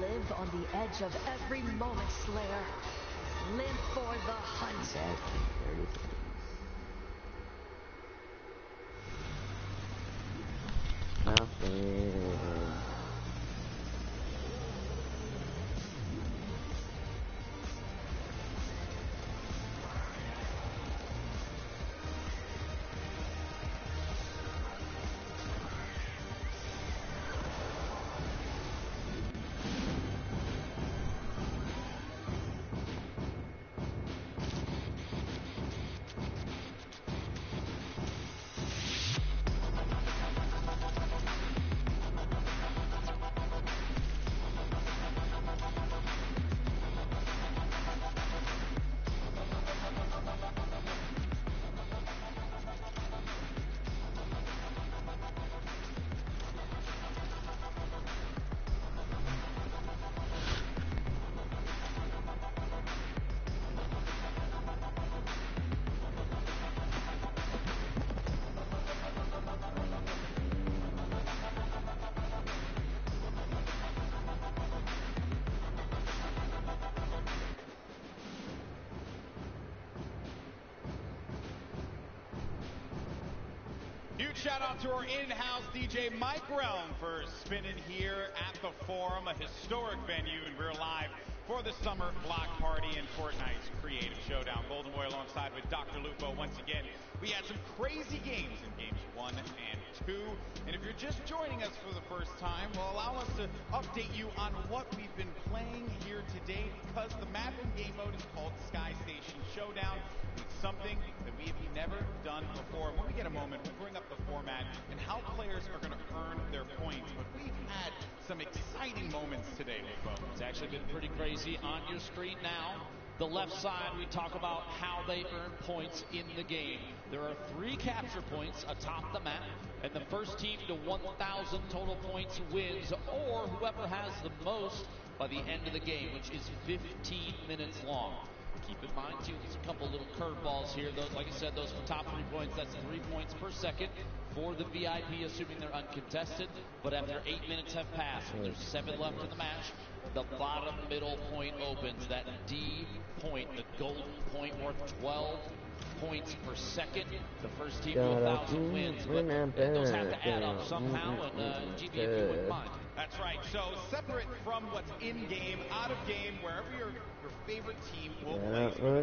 Live on the edge of every moment, Slayer. Live for the hunt. Exactly. 30 seconds. Nothing. Huge shout out to our in-house DJ Mike Realm for spinning here at the Forum, a historic venue, and we're live for the summer block party and Fortnite's Creative Showdown. Golden Boy alongside with Dr. Lupo. Once again, we had some crazy games in games 1 and 2. And if you're just joining us for the first time, well, allow us to update you on what we've been playing here today, because the map in game mode is called Sky Station Showdown. It's something that we have never done before. When we get a moment, we'll bring up the format and how players are going to earn their points. But we've had some exciting moments today, Lupo. It's actually been pretty crazy. On your screen now, the left side, we talk about how they earn points in the game. There are 3 capture points atop the map, and the first team to 1,000 total points wins, or whoever has the most by the end of the game, which is 15 minutes long. Keep in mind, too, there's a couple little curveballs here. Those, like I said, those for top 3 points, that's 3 points per second for the VIP, assuming they're uncontested. But after 8 minutes have passed, and there's 7 left in the match, the bottom middle point opens. That D point, the golden point, worth 12 points per second. The first team to 1,000 wins, but those have to add up somehow, and GB, if you wouldn't mind. That's right. So separate from what's in game, out of game, wherever your favorite team will play. So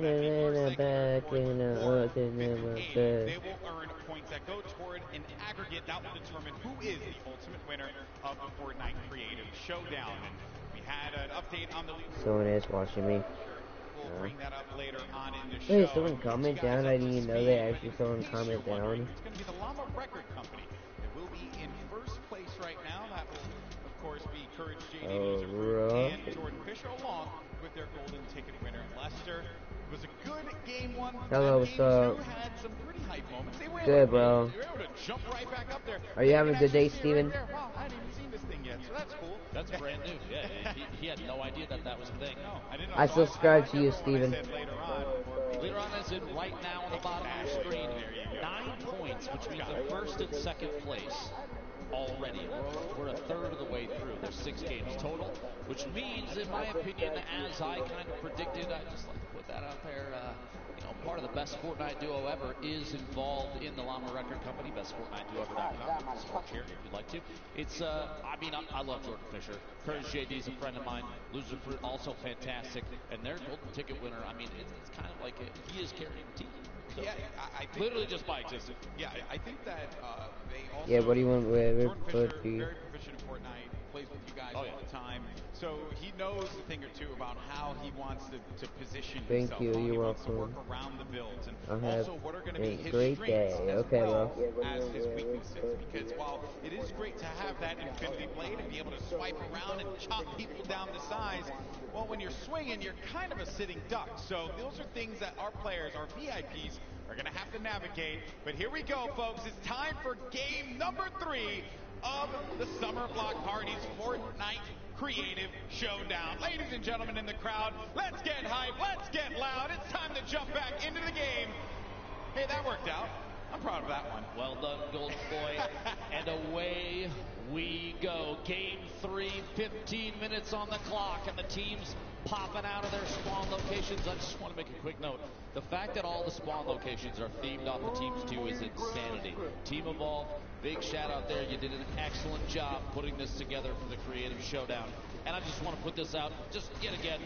they will earn points that go toward an aggregate that will determine who is the ultimate winner of the Fortnite Creative Showdown. And we had an update on the league. Someone is watching me. We'll bring that up later on in the show. Wait, someone comment down? I didn't even know they actually someone comment down. It's going to be the Llama Record Company. It will be in first place right now. That will, of course, be Courage JD and Jordan Fisher, along with their golden ticket winner, Lester. It was a good game 1. Hello, what's up? Had some pretty hype moments. They were good, bro. They were able to jump right back up there. Are you having a good day, Steven? Wow, I hadn't even seen this thing yet, so that's cool. That's brand new. Yeah, he had no idea that was a thing. No, I didn't know. I subscribe to you, Steven. Later on, as in right now on the bottom of the screen, 9 points, which means a first and second place already. We're a third of the way through. There's 6 games total, which means, in my opinion, as I kind of predicted, I just like to put that out there, you know, part of the best Fortnite duo ever is involved in the Llama Record Company, bestfortniteduo.com. Support here if you'd like to. It's, I mean, I love Jordan Fisher. Courage JD is a friend of mine. Loser Fruit, also fantastic. And their golden ticket winner, I mean, it's kind of like he is carrying the team. So, yeah, I think literally just by existing. Yeah, I think that they also. Yeah, what do you want with Jordan Fisher, very proficient in Fortnite, plays with you guys all the time. So he knows a thing or two about how he wants to position himself. Thank you. He You're wants to welcome. work around the builds, and I'll also what are going to be his great strengths day. as Okay, well bro. as his weaknesses. Because while it is great to have that infinity blade and be able to swipe around and chop people down to size, well, when you're swinging, you're kind of a sitting duck. So those are things that our players, our VIPs, are going to have to navigate. But here we go, folks. It's time for game number 3 of the Summer Block Party's Fortnite Creative Showdown. Ladies and gentlemen in the crowd, let's get hype, let's get loud. It's time to jump back into the game. Hey, that worked out. I'm proud of that one. Well done, Golden Boy. And away we go. Game 3, 15 minutes on the clock, and the teams popping out of their spawn locations. I just want to make a quick note. The fact that all the spawn locations are themed off the teams too is insanity. Team Evolve, big shout out there. You did an excellent job putting this together for the Creative Showdown. And I just want to put this out, just yet again.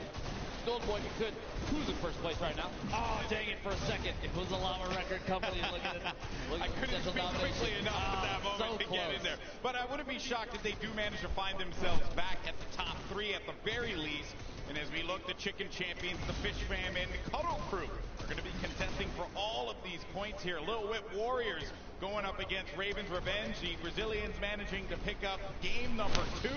Golden Boy, if you could, who's in first place right now? Oh, dang it, for a second. It was a Llama Record Company. Look at it. I couldn't speak quickly enough at that moment to get in there. But I wouldn't be shocked if they do manage to find themselves back at the top 3 at the very least. And as we look, the Chicken Champions, the Fish Fam, and the Cuddle Crew are going to be contesting for all of these points here. Little Whip Warriors going up against Raven's Revenge. The Brazilians managing to pick up game number 2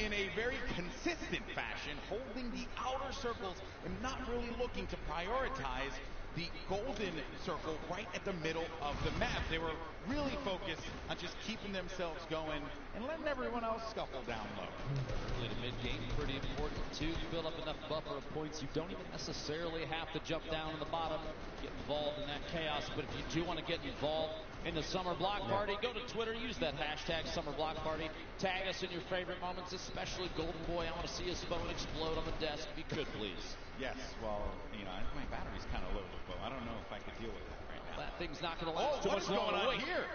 in a very consistent fashion, holding the outer circles and not really looking to prioritize the golden circle right at the middle of the map. They were really focused on just keeping themselves going and letting everyone else scuffle down low. Early to mid-game, pretty important too. Build up enough buffer of points. You don't even necessarily have to jump down in the bottom, get involved in that chaos. But if you do want to get involved in the Summer Block Party, go to Twitter, use that hashtag Summer Block Party. Tag us in your favorite moments, especially Golden Boy. I want to see his phone explode on the desk, if you could, please. Yes, well, you know, my battery's kind of low, but I don't know if I could deal with that right now. That thing's not going to last too much going longer. on here?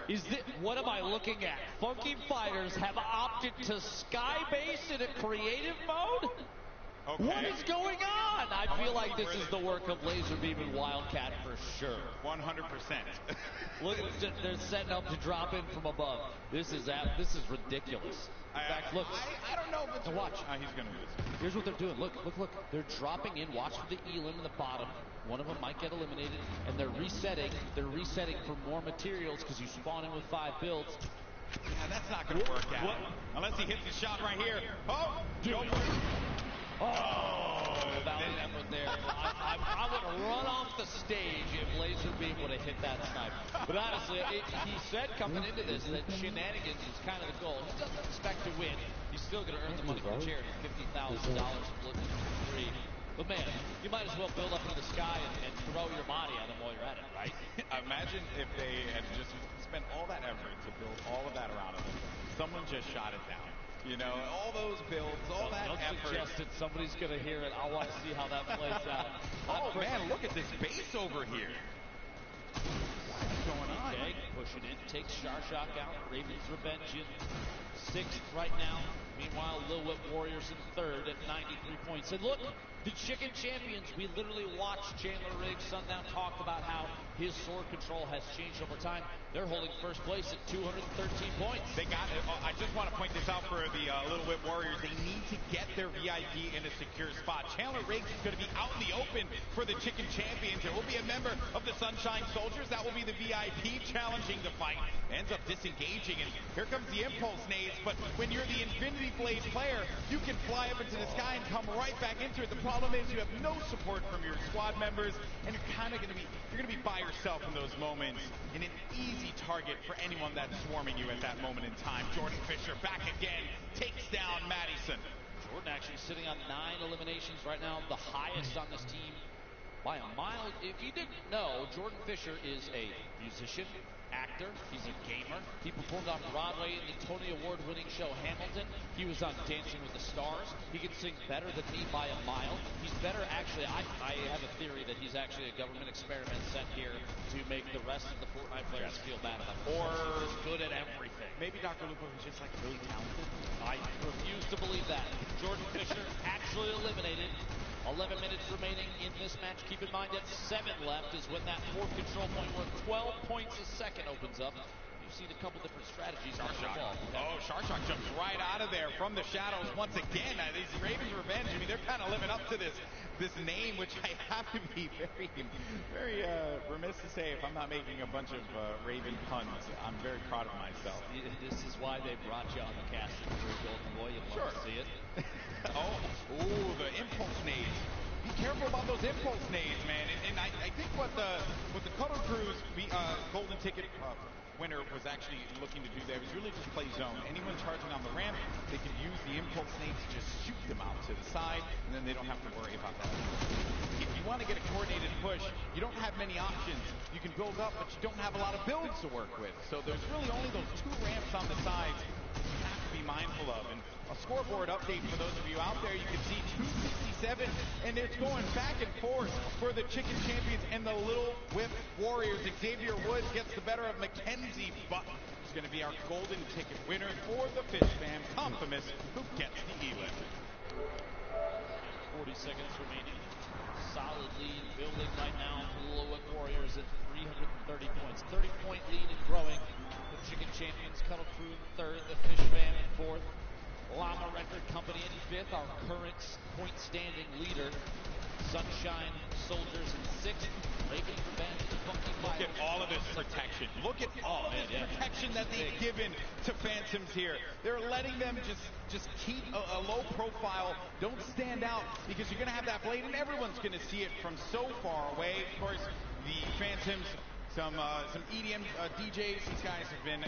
What am I looking at? Funky Fighters have opted to skybase in a creative mode? Okay. What is going on? I feel like this is the work of Laserbeam and Wildcat for sure. 100%. Look at this, they're setting up to drop in from above. This is ridiculous. In fact, look. I don't know if it's watch. He's going to miss. Here's what they're doing. Look. They're dropping in. Watch for the elim in the bottom. One of them might get eliminated, and they're resetting. They're resetting for more materials because you spawn in with 5 builds. Yeah, that's not going to work out. Unless he hits the shot right here. Oh! Valiant effort there. I would have run off the stage if Laserbeam would have hit that snipe. But honestly, he said coming into this that shenanigans is kind of the goal. He doesn't expect to win. He's still going to earn the money from charity, $50,000 split into 3. But man, you might as well build up into the sky and throw your body at him while you're at it, right? Imagine if they had just spent all that effort to build all of that around him. Someone just shot it down. You know, all those builds, all that effort. Suggested somebody's going to hear it. I want to see how that plays out. Oh, man, look at this base over here. What's going on? Okay, pushing in, takes Shock out. Raven's Revenge in 6th right now. Meanwhile, Lil Whip Warriors in 3rd at 93 points. And look, the Chicken Champions, we literally watched Chandler Riggs. Sundown talked about how his sword control has changed over time. They're holding first place at 213 points. They got it. I just want to point this out for the Little Whip Warriors. They need to get their VIP in a secure spot. Chandler Riggs is going to be out in the open for the Chicken Champions. It will be a member of the Sunshine Soldiers. That will be the VIP challenging the fight. Ends up disengaging, and here comes the Impulse Nades. But when you're the Infinity Blade player, you can fly up into the sky and come right back into it. The problem is you have no support from your squad members, and you're kind of going to be by yourself in those moments, and an easy target for anyone that's swarming you at that moment in time. Jordan Fisher back again, takes down Madison. Jordan actually sitting on 9 eliminations right now, the highest on this team by a mile. If you didn't know, Jordan Fisher is a musician, actor, he's a gamer. He performed on Broadway in the Tony Award-winning show Hamilton. He was on Dancing with the Stars. He can sing better than me by a mile. He's better, actually, I have a theory that he's actually a government experiment sent here to make the rest of the Fortnite players feel bad about him. Or he's good at everything. Maybe Dr. Lupo was just like really talented. I refuse to believe that. Jordan Fisher actually eliminated. 11 minutes remaining in this match. Keep in mind that 7 left is when that 4th control point worth 12 points a second opens up. You've seen a couple different strategies. Sharshock jumps right out of there from the shadows once again. These Raven's Revenge, I mean, they're kind of living up to this name, which I have to be very remiss to say if I'm not making a bunch of Raven puns. I'm very proud of myself. This is why they brought you on the casting crew, Golden Boy. You'd love to see it. The Impulse Nades. Be careful about those Impulse Nades, man. And I think what the Cuddle Crew's golden ticket winner was actually looking to do there was really just play zone. Anyone charging on the ramp, they could use the Impulse Nades to just shoot them out to the side, and then they don't have to worry about that. If you want to get a coordinated push, you don't have many options. You can build up, but you don't have a lot of builds to work with. So there's really only those 2 ramps on the sides. You have to to be mindful of. And a scoreboard update for those of you out there, you can see 267, and it's going back and forth for the Chicken Champions and the Little Whip Warriors. Xavier Woods gets the better of Mackenzie Button. It's going to be our golden ticket winner for the Fish Fam, Comphamus, who gets the E-Lip. 40 seconds remaining. Solid lead building right now for the Little Whip Warriors at 330 points. 30-point lead and growing. The Chicken Champions cuddled through in third, the Fish Fam in fourth. Llama Record Company in fifth, our current point standing leader. Sunshine Soldiers in sixth, making revenge to Funky Fighters. Look at all of this protection. Look at all this protection that they've given to Phantoms here. They're letting them just keep a low profile. Don't stand out because you're going to have that blade and everyone's going to see it from so far away. Of course, the Phantoms, some EDM DJs, these guys have been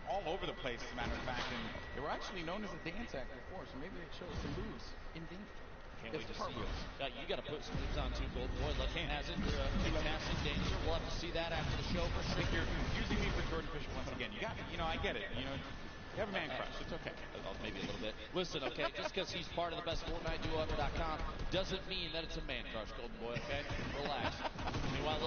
all over the place, as a matter of fact, and they were actually known as a dance act before, so maybe they showed some moves in dance. Can't wait to see you. You got to put some moves on too, Golden Boy. Legend has it. You're a casting danger. We'll have to see that after the show for sure. I think you're using me for Jordan Fisher once again. You got, I get it. You have a man crush. It's okay. Maybe a little bit. Listen, okay, just because he's part of the best FortniteDuo.com doesn't mean that it's a man crush, Golden Boy, okay? Relax. Meanwhile,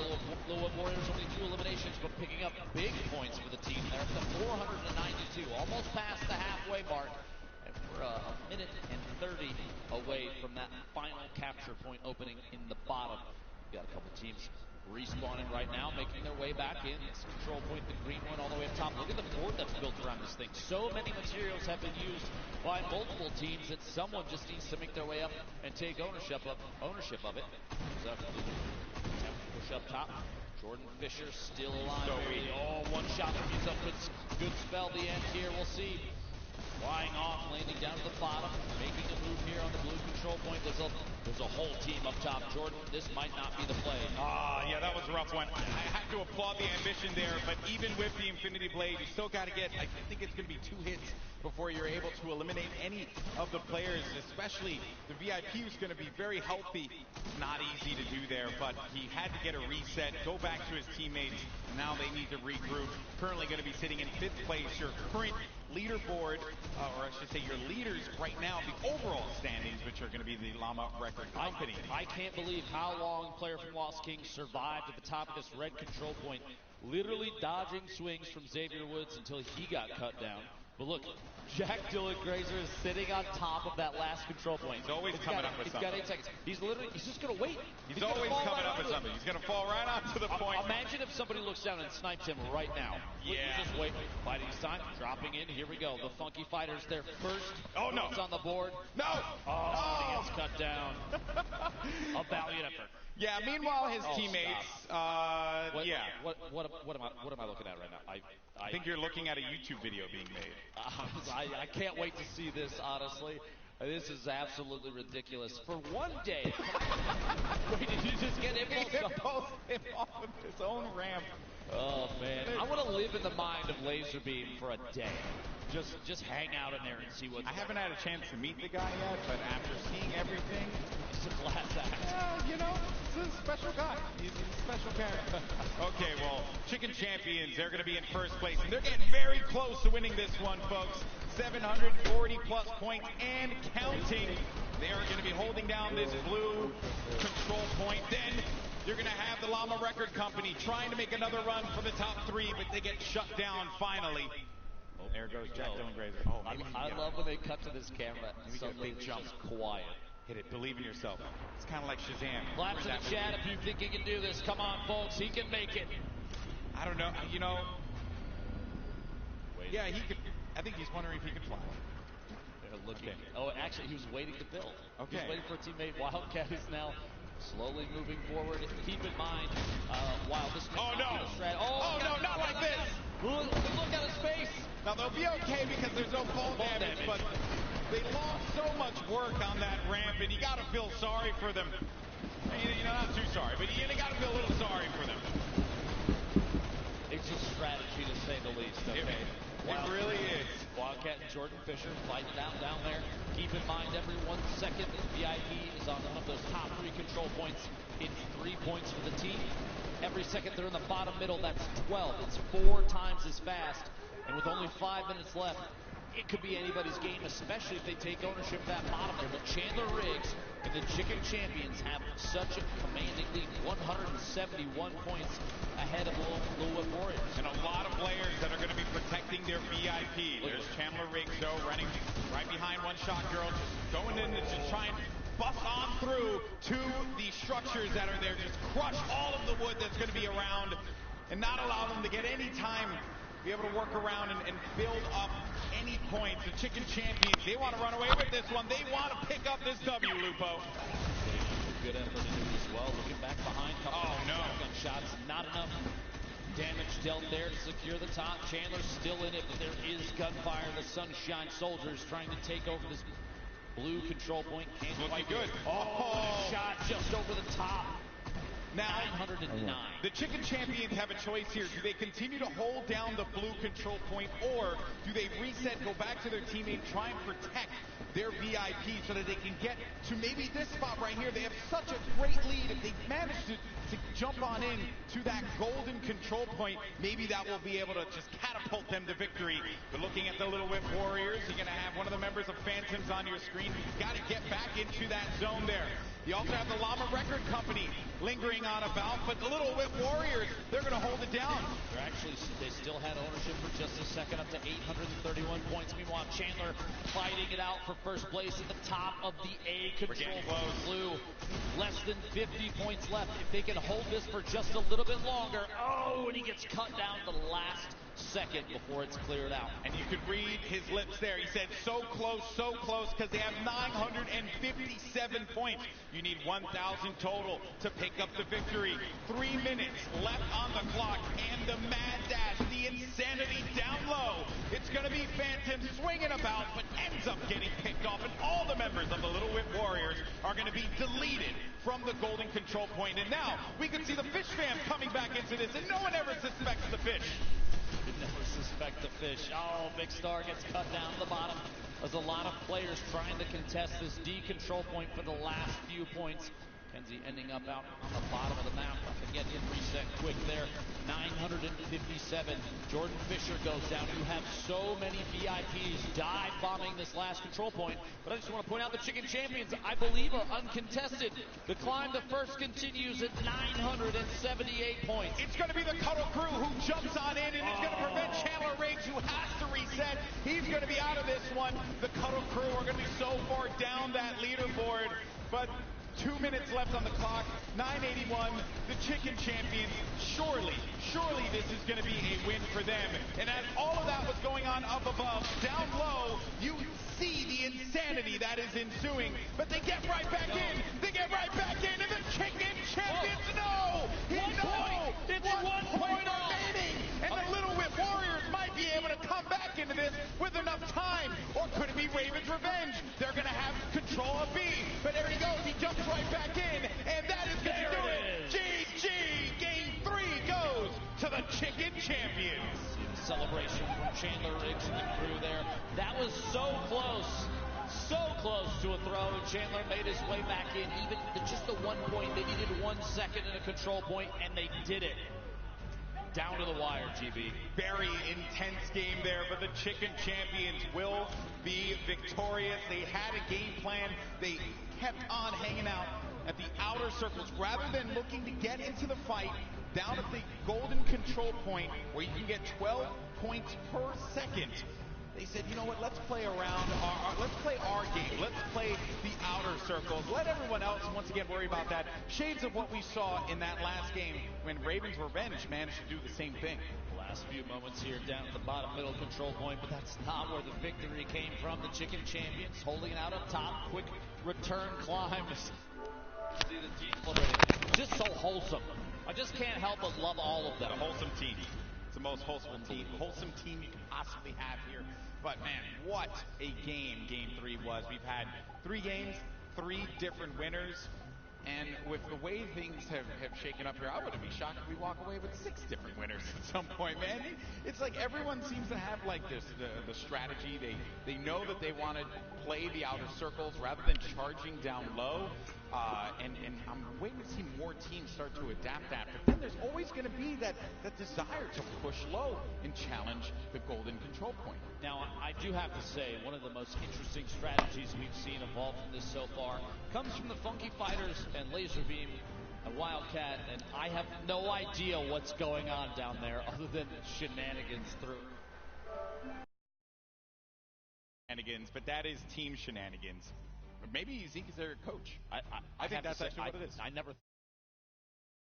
Little Whip Warriors only 2 eliminations, but picking up big points for the team. They're up to 492, almost past the halfway mark. And we're a minute and 30 away from that final capture point opening in the bottom. We've got a couple teams respawning right now, making their way back in. It's control point, the green one, all the way up top. Look at the board that's built around this thing. So many materials have been used by multiple teams that someone just needs to make their way up and take ownership of it. So, push up top. Jordan Fisher still alive. One shot from Yuzo. Good spell the end here. We'll see. Flying off, landing down to the bottom, making a move here on the blue control point. There's a whole team up top. Jordan, this might not be the play. Yeah, that was a rough one. I have to applaud the ambition there, but even with the Infinity Blade, you still got to get, I think it's going to be 2 hits before you're able to eliminate any of the players, especially the VIP, who's going to be very healthy. Not easy to do there, but he had to get a reset, go back to his teammates. Now they need to regroup. Currently going to be sitting in 5th place. Your current leaderboard, or I should say your leaders right now, the overall standings, which are going to be the Llama Record Company. I can't believe how long player from Lost King survived at the top of this red control point, literally dodging swings from Xavier Woods until he got cut down. But look, Jack Dylan Grazer is sitting on top of that last control point. He's always coming up with something. He's got 8 seconds. He's just going to wait. He's always coming up with something. He's going to fall right onto the point. Imagine if somebody looks down and snipes him right now. Yeah. He's just waiting. Biding his time. Dropping in. Here we go. The Funky Fighters, their first. Oh, no. It's on the board. No. He gets cut down. A valiant effort. Yeah, meanwhile, his teammates, What yeah. What am I looking at right now? I think you're looking at a YouTube video being made. I can't wait to see this, honestly. This is absolutely ridiculous. For one day. Wait, did you just get him off of his own ramp? Oh, man. I want to live in the mind of Laserbeam for a day. Just hang out in there and see what's I haven't had a chance to meet the guy yet, but after seeing everything, it's a class act. He's a special guy. He's a special character. Okay, well, Chicken Champions, they're going to be in first place, and they're getting very close to winning this one, folks. 740-plus points and counting. They are going to be holding down this blue control point. Then you're going to have the Llama Record Company trying to make another run for the top 3, but they get shut down finally. There goes Jack Dylan Grazer. I love when they cut to this camera. Maybe get a big jump. Just quiet. Hit it. Believe in yourself. It's kind of like Shazam. Claps in the chat if you think he can do this. Come on, folks. He can make it. I don't know. Yeah, he could. I think he's wondering if he could fly. Okay. Oh, actually, he was waiting to build. Okay. He was waiting for a teammate. Wildcat is now slowly moving forward. Keep in mind, while this may not be the strat. No, not like this. Look at his face. Now, they'll be okay because there's no fall damage, but they lost so much work on that ramp, and you got to feel sorry for them. Not too sorry, but you got to feel a little sorry for them. It's a strategy, to say the least, okay? It really is. Wildcat and Jordan Fisher fighting down there. Keep in mind, every 1 second, VIP is on one of those top 3 control points. It's 3 points for the team. Every second they're in the bottom middle, that's 12. It's 4 times as fast. And with only 5 minutes left, it could be anybody's game, especially if they take ownership of that bottom there. But Chandler Riggs and the Chicken Champions have such a commanding lead, 171 points ahead of Little Whip Warriors. And a lot of players that are going to be protecting their VIP. There's Chandler Riggs, though, running right behind One Shot Girl, just going in to try and bust on through to the structures that are there, just crush all of the wood that's going to be around and not allow them to get any time, be able to work around and build up any points. The Chicken Champions, they want to run away with this one. They want to pick up this W, Lupo. Good effort into it as well. Looking back behind, shotgun shots, not enough damage dealt there to secure the top. Chandler's still in it, but there is gunfire. The Sunshine Soldiers trying to take over this blue control point. Can't quite good. Shot just over the top. Now, 909. The Chicken Champions have a choice here. Do they continue to hold down the blue control point, or do they reset, go back to their teammate, try and protect their VIP so that they can get to maybe this spot right here? They have such a great lead. If they manage to jump on in to that golden control point, maybe that will be able to just catapult them to victory. But looking at the Little Whip Warriors, you're going to have one of the members of Phantoms on your screen. You've got to get back into that zone there. You also have the Llama Record Company lingering on about, but the Little Whip Warriors, they're going to hold it down. They still had ownership for just a second, up to 831 points. Meanwhile, Chandler fighting it out for first place at the top of the A control blue. Less than 50 points left. If they can hold this for just a little bit longer. Oh, and he gets cut down to the last second before it's cleared out. And you could read his lips there. He said so close, because they have 957 points. You need 1,000 total to pick up the victory. 3 minutes left on the clock, and the mad dash, the insanity down low. It's going to be Phantom swinging about, but ends up getting picked off, and all the members of the Little Whip Warriors are going to be deleted from the golden control point. And now we can see the Fish fam coming back into this, and no one ever suspects the Fish. You never suspect the Fish. Oh, Big Star gets cut down to the bottom. There's a lot of players trying to contest this D control point for the last few points. Kenzie ending up out on the bottom of the map. Again, in reset quick there. 957. Jordan Fisher goes down. You have so many VIPs dive bombing this last control point. But I just want to point out the Chicken Champions, I believe, are uncontested. The climb to first continues at 978 points. It's going to be the Cuddle Crew who jumps on in, and it's going to prevent Chandler Riggs, who has to reset. He's going to be out of this one. The Cuddle Crew are going to be so far down that leaderboard. But 2 minutes left on the clock, 981, the Chicken Champions. Surely this is going to be a win for them. And as all of that was going on up above, down low, you see the insanity that is ensuing. But they get right back in. And the Chicken Champions, It's 1 point remaining. And the Little Whip Warriors might be able to come back into this with enough time. Or could it be Raven's revenge? They're going to have control of B. But there he goes. He jumps right back in. And that is going to do it. GG. Game 3 goes to the Chicken Champions. Celebration from Chandler Riggs and the crew there. That was so close to a throw, and Chandler made his way back in. Even just the 1 point, they needed 1 second in a control point, and they did it. Down to the wire, GB. Very intense game there, but the Chicken Champions will be victorious. They had a game plan. They kept on hanging out at the outer circles rather than looking to get into the fight down at the golden control point where you can get 12 points per second. They said, you know what, let's play around, let's play our game. Let's play the outer circles. Let everyone else, once again, worry about that. Shades of what we saw in that last game when Raven's Revenge managed to do the same thing. Last few moments here down at the bottom middle control point, but that's not where the victory came from. The Chicken Champions holding it out up top. Quick return climbs. See the team already. Just so wholesome. I just can't help but love all of them. A wholesome team. It's the most wholesome team you can possibly have here. But man, what a game 3 was. We've had 3 games, 3 different winners. And with the way things have shaken up here, I wouldn't be shocked if we walk away with 6 different winners at some point, man. It's like everyone seems to have like this, the strategy. They know that they want to play the outer circles rather than charging down low. And I'm waiting to see more teams start to adapt that. But then there's always going to be that desire to push low and challenge the golden control point. Now, I do have to say, one of the most interesting strategies we've seen evolve from this so far comes from the Funky Fighters and Laser Beam, a Wildcat, and I have no idea what's going on down there other than shenanigans through. Shenanigans, but that is team shenanigans. Maybe Zeke is their coach. I think that's actually what it is. I never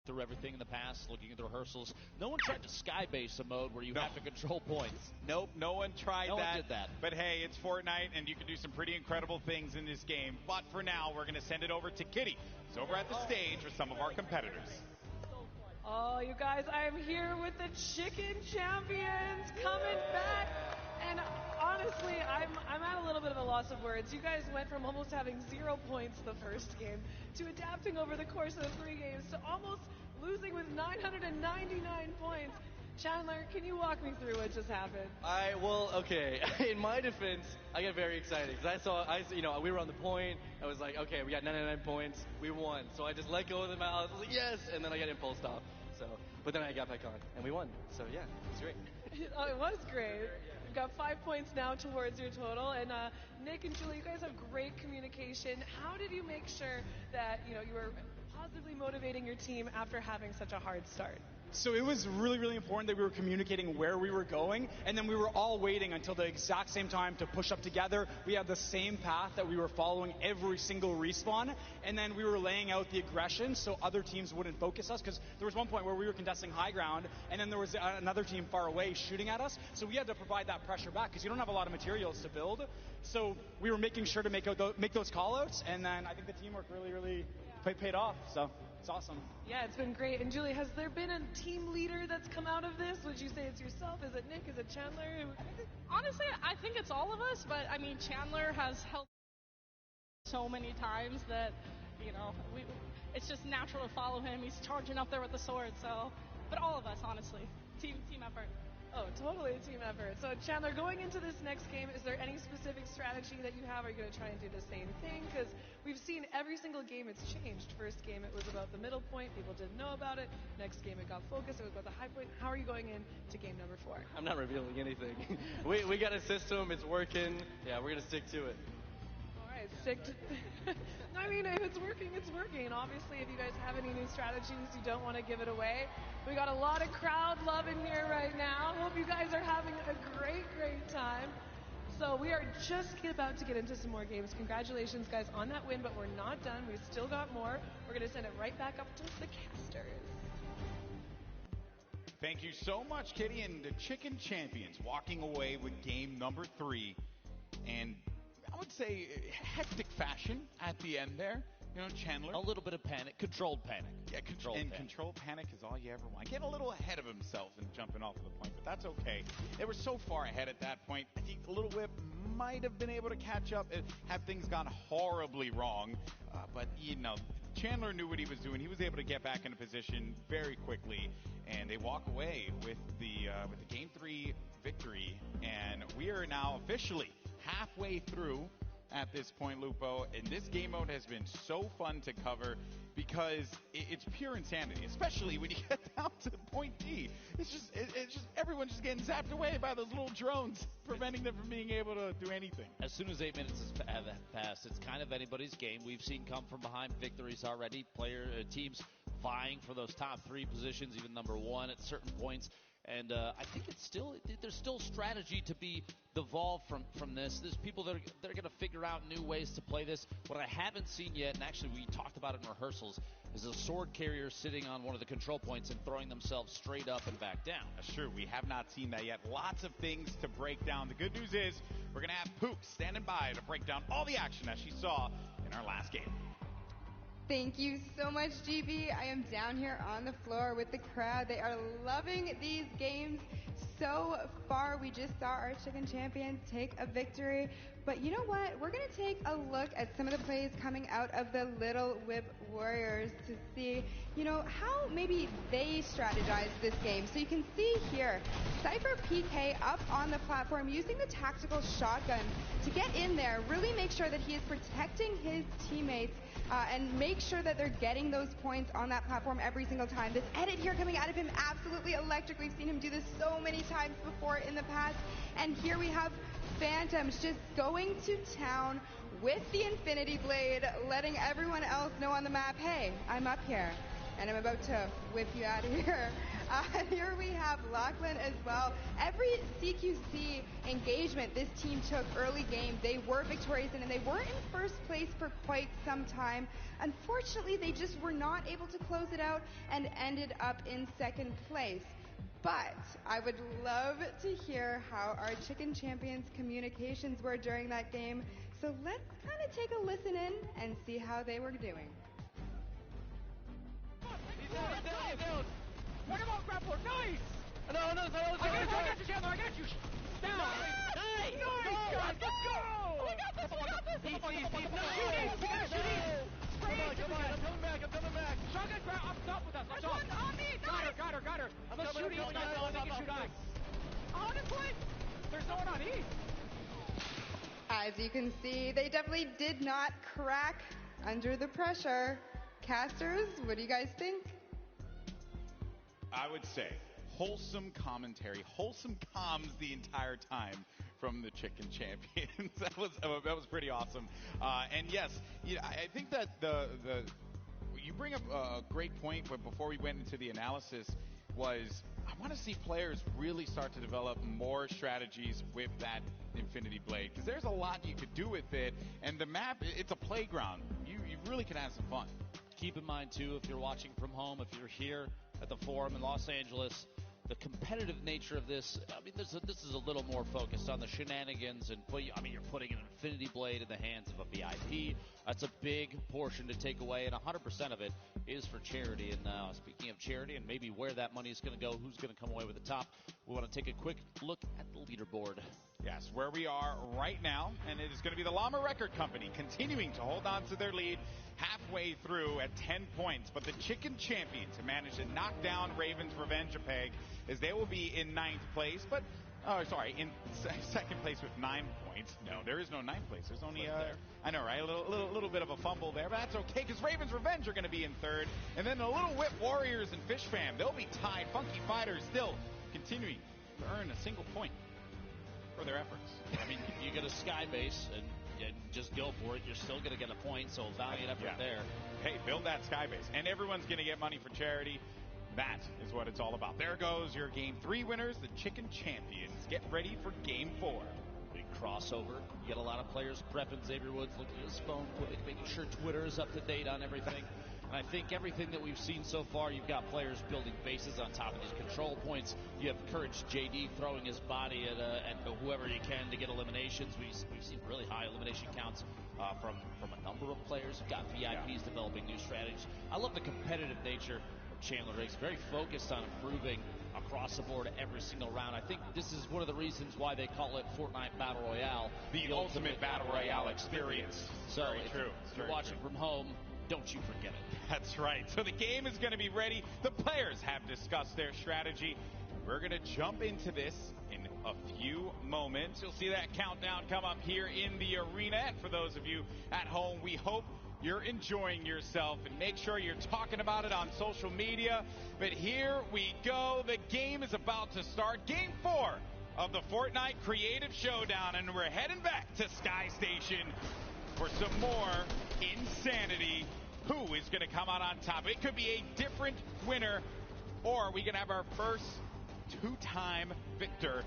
through everything in the past, looking at the rehearsals. No one tried to skybase a mode where you have to control points. Nope, no one tried that. No one did that. But hey, it's Fortnite, and you can do some pretty incredible things in this game. But for now, we're going to send it over to Kitty. He's over at the stage with some of our competitors. Oh, you guys, I am here with the Chicken Champions coming back. And honestly, I'm at a little bit of a loss of words. You guys went from almost having 0 points the first game to adapting over the course of the 3 games to almost losing with 999 points. Chandler, can you walk me through what just happened? Okay. In my defense, I get very excited because we were on the point. I was like, okay, we got 99 points, we won. So I just let go of the mouse. I was like, yes, and then I got impulsed off. But then I got back on and we won. So yeah, it's great. Oh, it was great. You've got 5 points now towards your total. And Nick and Julie, you guys have great communication. How did you make sure that you were positively motivating your team after having such a hard start? So it was really, really important that we were communicating where we were going, and then we were all waiting until the exact same time to push up together. We had the same path that we were following every single respawn, and then we were laying out the aggression so other teams wouldn't focus us, because there was one point where we were contesting high ground, and then there was another team far away shooting at us, so we had to provide that pressure back, because you don't have a lot of materials to build. So we were making sure to make those call-outs, and then I think the teamwork really paid off, so it's awesome. Yeah, it's been great. And Julie, has there been a team leader that's come out of this? Would you say it's yourself? Is it Nick? Is it Chandler? Honestly, I think it's all of us, but I mean, Chandler has helped so many times that, it's just natural to follow him. He's charging up there with the sword, but all of us, honestly. Team effort. Oh, totally a team effort. So, Chandler, going into this next game, is there any specific strategy that you have? Are you going to try and do the same thing? Because we've seen every single game it's changed. First game, it was about the middle point. People didn't know about it. Next game, it got focused. It was about the high point. How are you going into game number 4? I'm not revealing anything. we got a system. It's working. Yeah, we're going to stick to it. All right, stick to I mean, if it's working, it's working. Obviously, if you guys have any new strategies, you don't want to give it away. We got a lot of crowd love in here right now. Hope you guys are having a great time. So we are just about to get into some more games. Congratulations, guys, on that win, but we're not done. We've still got more. We're going to send it right back up to the casters. Thank you so much, Kitty, and the Chicken Champions walking away with game number 3. And I would say hectic fashion at the end there. Chandler. A little bit of panic, controlled panic. Yeah, controlled panic is all you ever want. Getting a little ahead of himself and jumping off of the point, but that's okay. They were so far ahead at that point. I think Little Whip might have been able to catch up had things gone horribly wrong. But Chandler knew what he was doing. He was able to get back into position very quickly, and they walk away with the Game 3 victory. And we are now officially halfway through at this point, Lupo, and this game mode has been so fun to cover because it's pure insanity, especially when you get down to point D. It's just everyone's just getting zapped away by those little drones, preventing them from being able to do anything. As soon as 8 minutes has passed, it's kind of anybody's game. We've seen come from behind victories already. Teams vying for those top 3 positions, even number 1 at certain points. And I think there's still strategy to be evolved from this. There's people that are going to figure out new ways to play this. What I haven't seen yet, and actually we talked about it in rehearsals, is a sword carrier sitting on one of the control points and throwing themselves straight up and back down. That's true. We have not seen that yet. Lots of things to break down. The good news is we're going to have Pook standing by to break down all the action that she saw in our last game. Thank you so much, GB. I am down here on the floor with the crowd. They are loving these games so far. We just saw our Chicken Champions take a victory, But you know what? We're going to take a look at some of the plays coming out of the Little Whip Warriors to see, you know, how maybe they strategize this game. So you can see here, Cypher PK up on the platform using the tactical shotgun to get in there, really make sure that he is protecting his teammates and make sure that they're getting those points on that platform every single time. This edit here coming out of him, absolutely electric. We've seen him do this so many times before in the past. And here we have Phantoms just going to town with the Infinity Blade, letting everyone else know on the map, hey, I'm up here, and I'm about to whip you out of here. Here we have Lachlan as well. Every CQC engagement this team took early game, they were victorious in, and they were in first place for quite some time. Unfortunately, they just were not able to close it out and ended up in second place. But I would love to hear how our Chicken Champions communications were during that game. So let's kind of take a listen in and see how they were doing. He's down. Knock him off, grappler. Nice. No. I got you, Chandler. I got you. Down. Nice. Let's go. We got this. Easy. We gotta shoot easy. Come on. I'm coming back. Shotgun grab up top with us. Let's go. On me. Got her. I'm gonna shoot east. I'm gonna shoot ice. Honestly, there's no one on east. As you can see, they definitely did not crack under the pressure. Casters, what do you guys think? I would say wholesome commentary, wholesome comms the entire time from the Chicken Champions. that was pretty awesome. And yes, I think that you bring up a great point. But before we went into the analysis, was I want to see players really start to develop more strategies with that Infinity Blade, because there's a lot you could do with it, and the map, it's a playground. You really can have some fun. Keep in mind, too, if you're watching from home, if you're here at the Forum in Los Angeles, the competitive nature of this, I mean, this is a little more focused on the shenanigans, and you're putting an Infinity Blade in the hands of a VIP. That's a big portion to take away, and 100% of it is for charity. And speaking of charity and maybe where that money is going to go, who's going to come away with the top, we want to take a quick look at the leaderboard. Yes, where we are right now, and it is going to be the Llama Record Company continuing to hold on to their lead halfway through at 10 points. But the Chicken Champions have managed to knock down Raven's Revenge a peg, as they will be in in second place with 9 points. No, there is no ninth place. There's only I know, right? A little bit of a fumble there, but that's okay, because Raven's Revenge are going to be in third, and then the Little Whip Warriors and Fish Fam, they'll be tied. Funky Fighters still continuing to earn a single point for their efforts. I mean, you get a sky base and just go for it. You're still going to get a point, so valiant effort there. Hey, build that sky base, and everyone's going to get money for charity. That is what it's all about. There goes your Game 3 winners, the Chicken Champions. Get ready for Game 4. Big crossover. You get a lot of players prepping. Xavier Woods looking at his phone quick, making sure Twitter is up to date on everything. And I think everything that we've seen so far, you've got players building bases on top of these control points. You have Courage JD throwing his body at whoever he can to get eliminations. We've seen really high elimination counts from a number of players. You've got VIPs developing new strategies. I love the competitive nature of Chandler Riggs. Very focused on improving across the board every single round. I think this is one of the reasons why they call it Fortnite Battle Royale. The ultimate Battle Royale experience. So if you're watching from home, don't you forget it. That's right. So the game is going to be ready. The players have discussed their strategy. We're going to jump into this in a few moments. You'll see that countdown come up here in the arena. And for those of you at home, we hope you're enjoying yourself, and make sure you're talking about it on social media. But here we go. The game is about to start. Game 4 of the Fortnite Creative Showdown, and we're heading back to Sky Station for some more insanity. Who is going to come out on top? It could be a different winner, or we can have our first two-time victor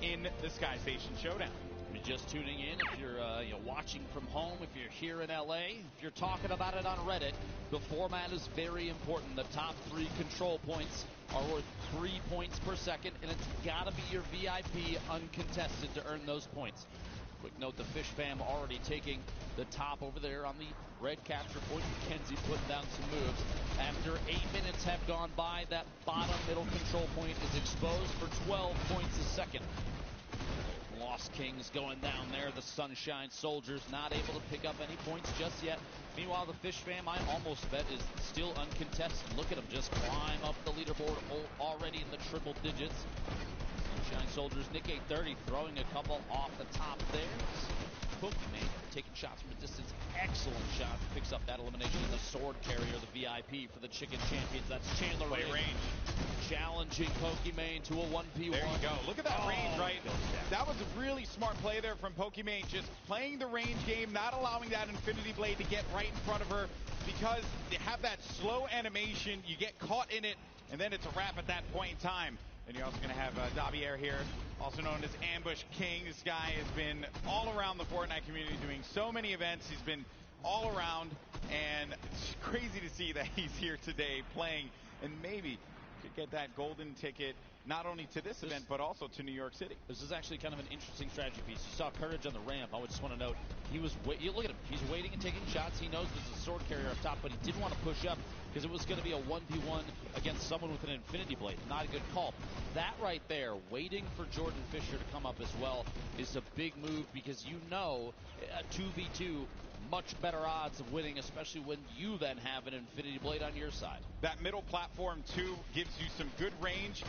in the Sky Station Showdown. If you're just tuning in, if you're watching from home, if you're here in LA, if you're talking about it on Reddit, the format is very important. The top 3 control points are worth 3 points per second, and it's got to be your VIP uncontested to earn those points. Quick note, the Fish Fam already taking the top over there on the red capture point. McKenzie putting down some moves. After 8 minutes have gone by, that bottom middle control point is exposed for 12 points a second. Lost Kings going down there. The Sunshine Soldiers not able to pick up any points just yet. Meanwhile, the Fish fam, I almost bet, is still uncontested. Look at them just climb up the leaderboard already in the triple digits. Sunshine Soldiers, Nick 830 throwing a couple off the top there. Pokemon taking shots from a distance. Excellent shot. Picks up that elimination of the sword carrier, the VIP for the Chicken Champions. That's Chandler range. Challenging Pokemon to a 1v1. There you go. Look at that range, right? That was a really smart play there from Pokemon. Just playing the range game, not allowing that Infinity Blade to get right in front of her, because they have that slow animation. You get caught in it, and then it's a wrap at that point in time. And you're also going to have Davier here, also known as Ambush King. This guy has been all around the Fortnite community doing so many events. He's been all around, and it's crazy to see that he's here today playing, and maybe could get that golden ticket not only to this event, but also to New York City. This is actually kind of an interesting strategy piece. You saw Courage on the ramp. I just want to note, you look at him. He's waiting and taking shots. He knows there's a sword carrier up top, but he didn't want to push up because it was going to be a 1v1 against someone with an Infinity Blade. Not a good call. That right there, waiting for Jordan Fisher to come up as well, is a big move, because you know a 2v2, much better odds of winning, especially when you then have an Infinity Blade on your side. That middle platform, too, gives you some good range,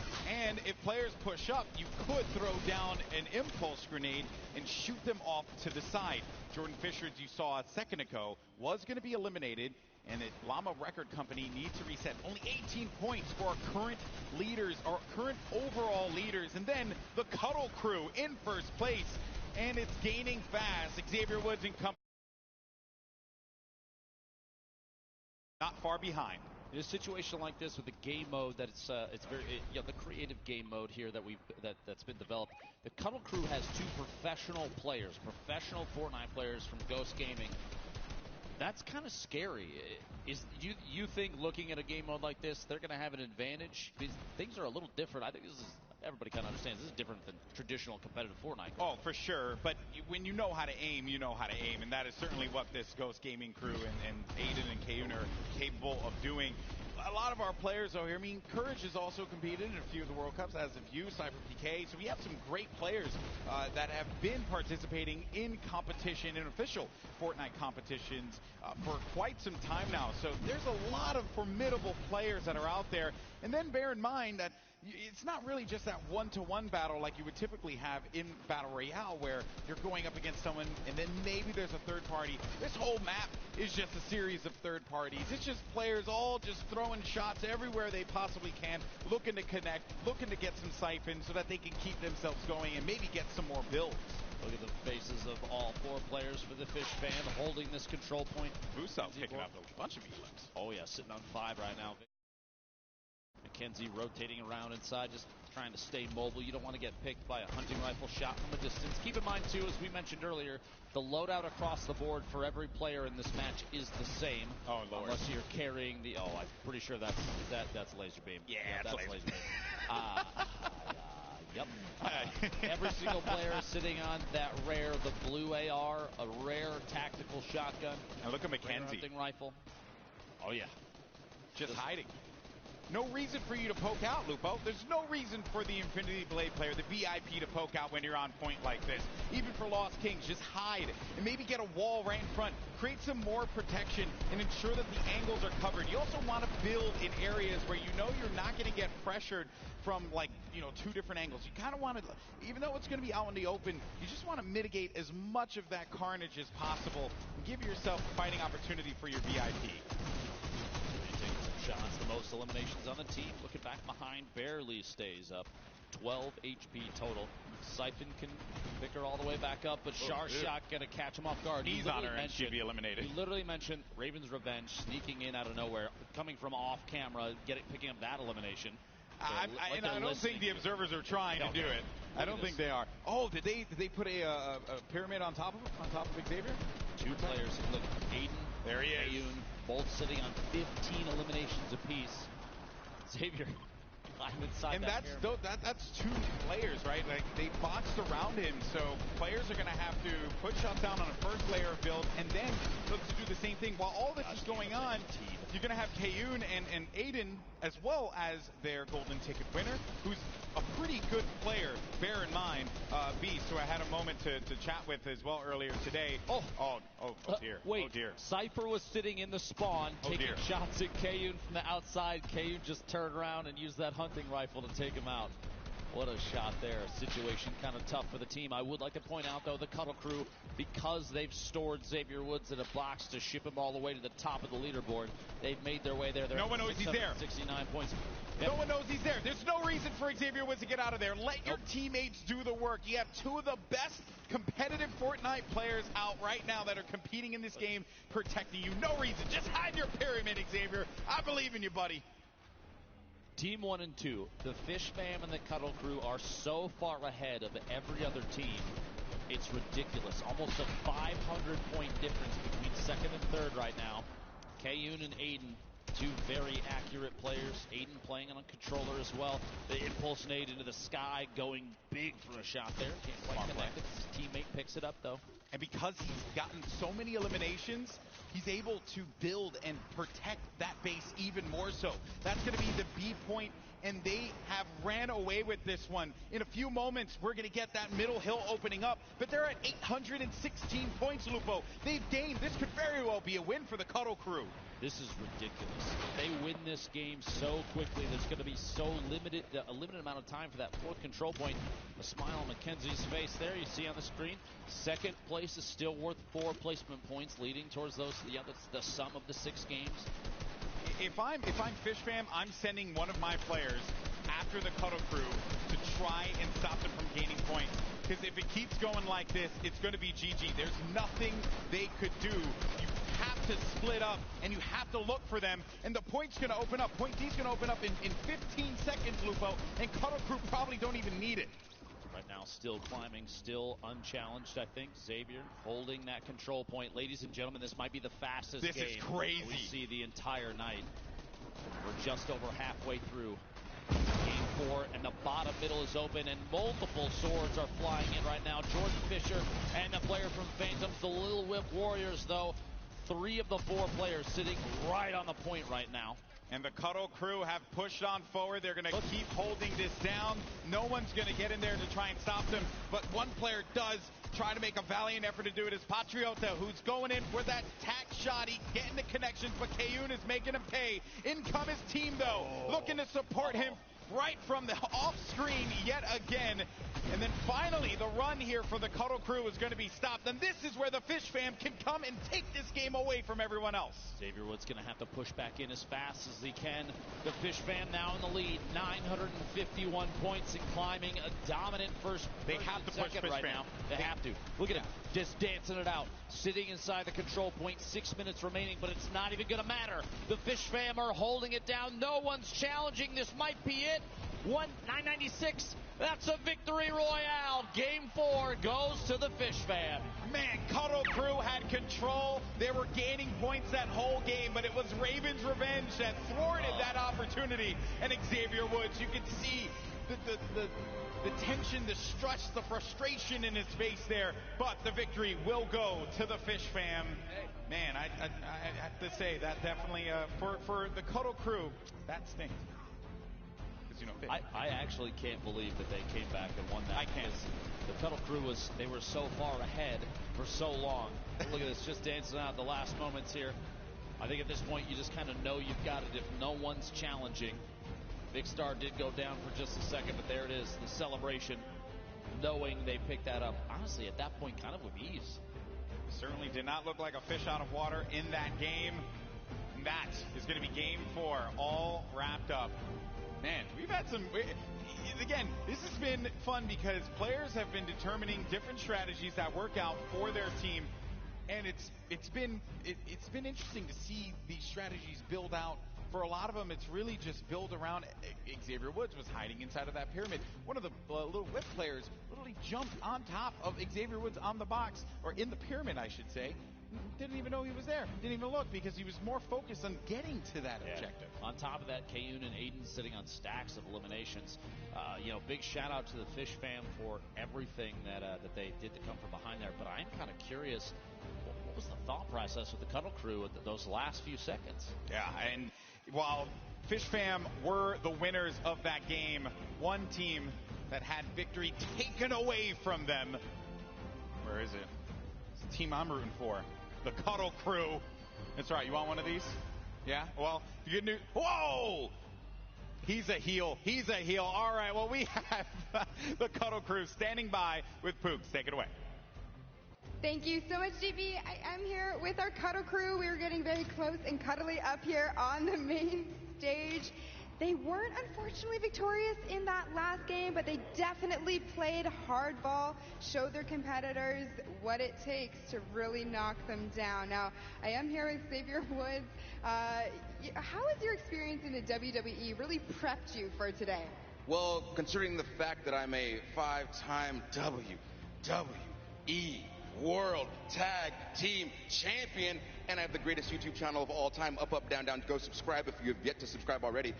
and if players push up, you could throw down an impulse grenade and shoot them off to the side. Jordan Fisher, as you saw a second ago, was going to be eliminated, and the Llama Record Company needs to reset. Only 18 points for our current leaders, our current overall leaders, and then the Cuddle Crew in first place, and it's gaining fast. Xavier Woods and company not far behind. In a situation like this with the game mode, that it's very the creative game mode here that's been developed. The Cuddle Crew has two professional players, professional Fortnite players from Ghost Gaming. That's kind of scary. You think looking at a game mode like this, they're going to have an advantage? Things are a little different. I think this is, everybody kind of understands, this is different than traditional competitive Fortnite. Oh, for sure. But when you know how to aim, you know how to aim. And that is certainly what this Ghost Gaming crew and Aiden and Kayun are capable of doing. A lot of our players over here, I mean, Courage has also competed in a few of the World Cups, as have you, Cyber PK. So we have some great players that have been participating in competition, in official Fortnite competitions for quite some time now. So there's a lot of formidable players that are out there. And then bear in mind that it's not really just that one-to-one battle like you would typically have in Battle Royale, where you're going up against someone and then maybe there's a third party. This whole map is just a series of third parties. It's just players all just throwing shots everywhere they possibly can, looking to connect, looking to get some siphon so that they can keep themselves going and maybe get some more builds. Look at the faces of all four players for the Fish fam holding this control point. Buso picking up a bunch of elims. Oh yeah, sitting on 5 right now. McKenzie rotating around inside, just trying to stay mobile. You don't want to get picked by a hunting rifle shot from a distance. Keep in mind, too, as we mentioned earlier, the loadout across the board for every player in this match is the same. Oh, Lord. Unless you're carrying the... Oh, I'm pretty sure that's laser beam. Yeah, that's laser beam. Yep. Every single player is sitting on that rare, the blue AR, a rare tactical shotgun. And look at McKenzie. Hunting rifle. Oh, yeah. Just hiding. No reason for you to poke out, Lupo. There's no reason for the Infinity Blade player, the VIP, to poke out when you're on point like this. Even for Lost Kings, just hide and maybe get a wall right in front. Create some more protection and ensure that the angles are covered. You also want to build in areas where you know you're not going to get pressured from, like, you know, 2 different angles. You kind of want to, even though it's going to be out in the open, you just want to mitigate as much of that carnage as possible and give yourself a fighting opportunity for your VIP. Shots, the most eliminations on the team. Looking back behind, barely stays up. 12 HP total. Siphon can pick her all the way back up, but Shot gonna catch him off guard. He's on her and she'd be eliminated. He literally mentioned Raven's Revenge sneaking in out of nowhere, coming from off camera, picking up that elimination. I don't think the observers are trying to do it. I don't think they are. Oh, did they put a pyramid on top of Xavier? 2 players. Look, Aiden, there he is. Kayun, both sitting on 15 eliminations apiece. Xavier, I'm inside. And that's 2 players, right? Like, they boxed around him, so players are going to have to put shots down on a first layer of build, and then look to do the same thing. While all this is going on, you're going to have Kayun and Aiden, as well as their golden ticket winner, who's a pretty good player, bear in mind, Beast, who I had a moment to chat with as well earlier today. Oh dear. Wait, oh dear. Cypher was sitting in the spawn, taking dear. shots at Kayun from the outside. Kayun just turned around and used that hunting rifle to take him out. What a shot there. Situation kind of tough for the team. I would like to point out, though, the Cuddle Crew, because they've stored Xavier Woods in a box to ship him all the way to the top of the leaderboard, they've made their way there. No one knows he's there. 69 points. No one knows he's there. There's no reason for Xavier Woods to get out of there. Let your teammates do the work. You have two of the best competitive Fortnite players out right now that are competing in this game, protecting you. No reason. Just hide your pyramid, Xavier. I believe in you, buddy. Team 1 and 2, the Fish Fam and the Cuddle Crew are so far ahead of every other team. It's ridiculous. Almost a 500-point difference between second and third right now. Kayun and Aiden, two very accurate players. Aiden playing on a controller as well. The impulse nade into the sky, going big for a shot there. Can't quite connect it. His teammate picks it up, though. And because he's gotten so many eliminations, he's able to build and protect that base even more so. That's going to be the B point, and they have ran away with this one. In a few moments, we're going to get that middle hill opening up, but they're at 816 points, Lupo. They've gained. This could very well be a win for the Cuddle Crew. This is ridiculous. They win this game so quickly. There's going to be so a limited amount of time for that fourth control point. A smile on Mackenzie's face there. You see on the screen. Second place is still worth 4 placement points, leading towards those. Yeah, that's the sum of the 6 games. If I'm Fish Fam, I'm sending one of my players after the Cuddle Crew to try and stop them from gaining points. Because if it keeps going like this, it's going to be GG. There's nothing they could do. You have to split up, and you have to look for them, and the point's going to open up. Point D's going to open up in 15 seconds, Lupo, and Cuddle Crew probably don't even need it. Right now, still climbing, still unchallenged, I think. Xavier holding that control point. Ladies and gentlemen, this might be the fastest game is crazy. We see the entire night. We're just over halfway through game 4, and the bottom middle is open, and multiple swords are flying in right now. Jordan Fisher and the player from Phantoms, the Little Whip Warriors, though. 3 of the 4 players sitting right on the point right now. And the Cuddle Crew have pushed on forward. They're going to keep holding this down. No one's going to get in there to try and stop them. But one player does try to make a valiant effort to do it. It's Patriota, who's going in for that tack shot. He's getting the connections, but Kayun is making him pay. In come his team, though, looking to support him right from the off-screen yet again. And then finally, the run here for the Cuddle Crew is going to be stopped. And this is where the Fish Fam can come and take this game away from everyone else. Xavier Woods going to have to push back in as fast as he can. The Fish Fam now in the lead, 951 points and climbing a dominant first. They have to push Fish right Fam. Now. They have to. Look at him, just dancing it out, sitting inside the control point. 6 minutes remaining, but it's not even going to matter. The Fish Fam are holding it down. No one's challenging. This might be it. 996. That's a victory royale. Game 4 goes to the Fish Fam. Man, Cuddle Crew had control. They were gaining points that whole game, but it was Raven's Revenge that thwarted that opportunity. And Xavier Woods, you can see the tension, the stress, the frustration in his face there. But the victory will go to the Fish Fam. Man, I have to say that definitely for the Cuddle Crew, that stinks. I actually can't believe that they came back and won that. I can't. The Cuddle Crew they were so far ahead for so long. Look at this, just dancing out the last moments here. I think at this point you just kind of know you've got it if no one's challenging. Big Star did go down for just a second, but there it is, the celebration, knowing they picked that up. Honestly, at that point, kind of with ease. Certainly did not look like a fish out of water in that game. And that is going to be game 4, all wrapped up. Man, we've had some, again, this has been fun because players have been determining different strategies that work out for their team, and it's been interesting to see these strategies build out. For a lot of them, it's really just built around Xavier Woods was hiding inside of that pyramid. One of the Little Whip players literally jumped on top of Xavier Woods on the box, or in the pyramid, I should say. Didn't even know he was there. Didn't even look because he was more focused on getting to that objective. On top of that, Kayun and Aiden sitting on stacks of eliminations. Big shout out to the Fish Fam for everything that they did to come from behind there. But I'm kind of curious, what was the thought process with the Cuddle Crew at those last few seconds? Yeah, and while Fish Fam were the winners of that game, one team that had victory taken away from them. Where is it? It's the team I'm rooting for. The Cuddle Crew. That's right. You want one of these? Yeah? Well, the good news. Whoa! He's a heel. He's a heel. All right. Well, we have the Cuddle Crew standing by with Pooks. Take it away. Thank you so much, GB. I am here with our Cuddle Crew. We were getting very close and cuddly up here on the main stage. They weren't unfortunately victorious in that last game, but they definitely played hardball, showed their competitors what it takes to really knock them down. Now, I am here with Xavier Woods. How has your experience in the WWE really prepped you for today? Well, considering the fact that I'm a 5-time WWE World Tag Team Champion, and I have the greatest YouTube channel of all time, Up, Up, Down, Down. Go subscribe if you've yet to subscribe already.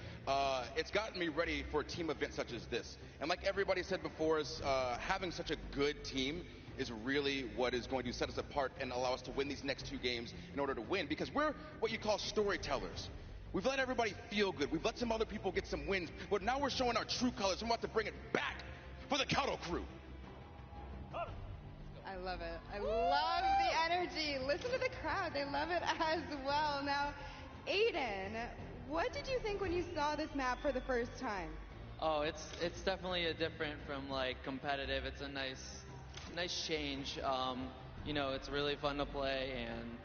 It's gotten me ready for a team event such as this. And like everybody said before us, having such a good team is really what is going to set us apart and allow us to win these next 2 games in order to win, because we're what you call storytellers. We've let everybody feel good. We've let some other people get some wins, but now we're showing our true colors. I'm about to bring it back for the Cuddle Crew. I love it. I love the energy. Listen to the crowd. They love it as well. Now, Aiden, what did you think when you saw this map for the first time? Oh, it's definitely a different from like competitive. It's a nice change. You know, it's really fun to play, and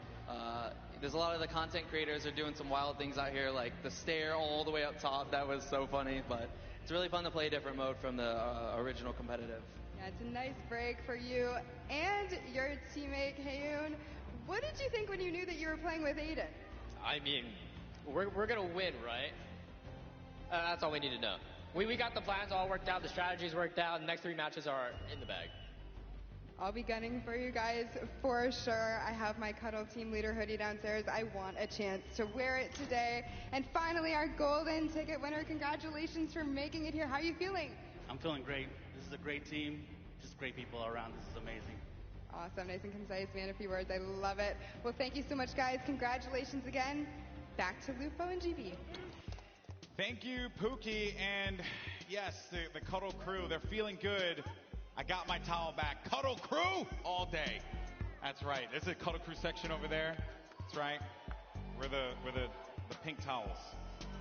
there's a lot of the content creators are doing some wild things out here, like the stair all the way up top. That was so funny, but it's really fun to play a different mode from the original competitive. Yeah, it's a nice break for you and your teammate, Hayoon. What did you think when you knew that you were playing with Aiden? I mean, we're going to win, right? That's all we need to know. We got the plans all worked out, the strategies worked out, the next 3 matches are in the bag. I'll be gunning for you guys for sure. I have my Cuddle Team Leader hoodie downstairs. I want a chance to wear it today. And finally, our golden ticket winner. Congratulations for making it here. How are you feeling? I'm feeling great. This is a great team. Just great people around. This is amazing. Awesome. Nice and concise, man. A few words. I love it. Well, thank you so much, guys. Congratulations again. Back to Lupo and GB. Thank you, Pookie. And yes, the Cuddle Crew, they're feeling good. I got my towel back. Cuddle Crew all day. That's right. There's a Cuddle Crew section over there. That's right. We're the pink towels.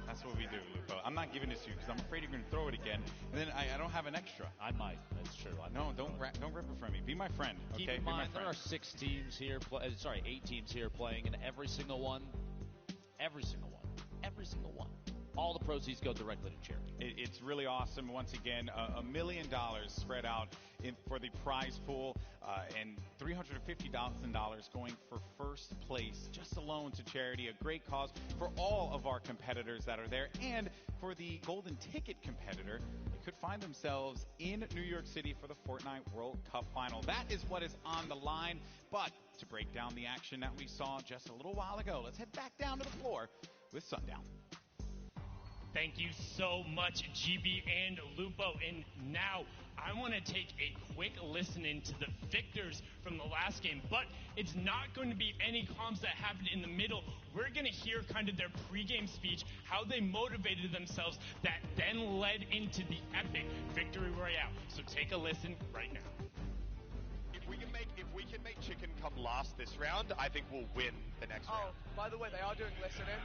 That's what we do, Lupo. I'm not giving this to you because I'm afraid you're going to throw it again. And then I don't have an extra. I might. That's true. No, don't rip it from me. Be my friend. Okay? Keep in mind, there are 8 teams here playing, and every single one, all the proceeds go directly to charity. It's really awesome. Once again, $1 million spread out for the prize pool, and $350,000 going for first place, just alone to charity. A great cause for all of our competitors that are there, and for the golden ticket competitor, they could find themselves in New York City for the Fortnite World Cup final. That is what is on the line. But to break down the action that we saw just a little while ago, let's head back down to the floor with Sundown. Thank you so much, GB and Lupo. And now I want to take a quick listen into the victors from the last game. But it's not going to be any comms that happened in the middle. We're going to hear kind of their pregame speech, how they motivated themselves, that then led into the epic victory royale. So take a listen right now. If we can make Chicken come last this round, I think we'll win the next round. By the way, they are doing listening.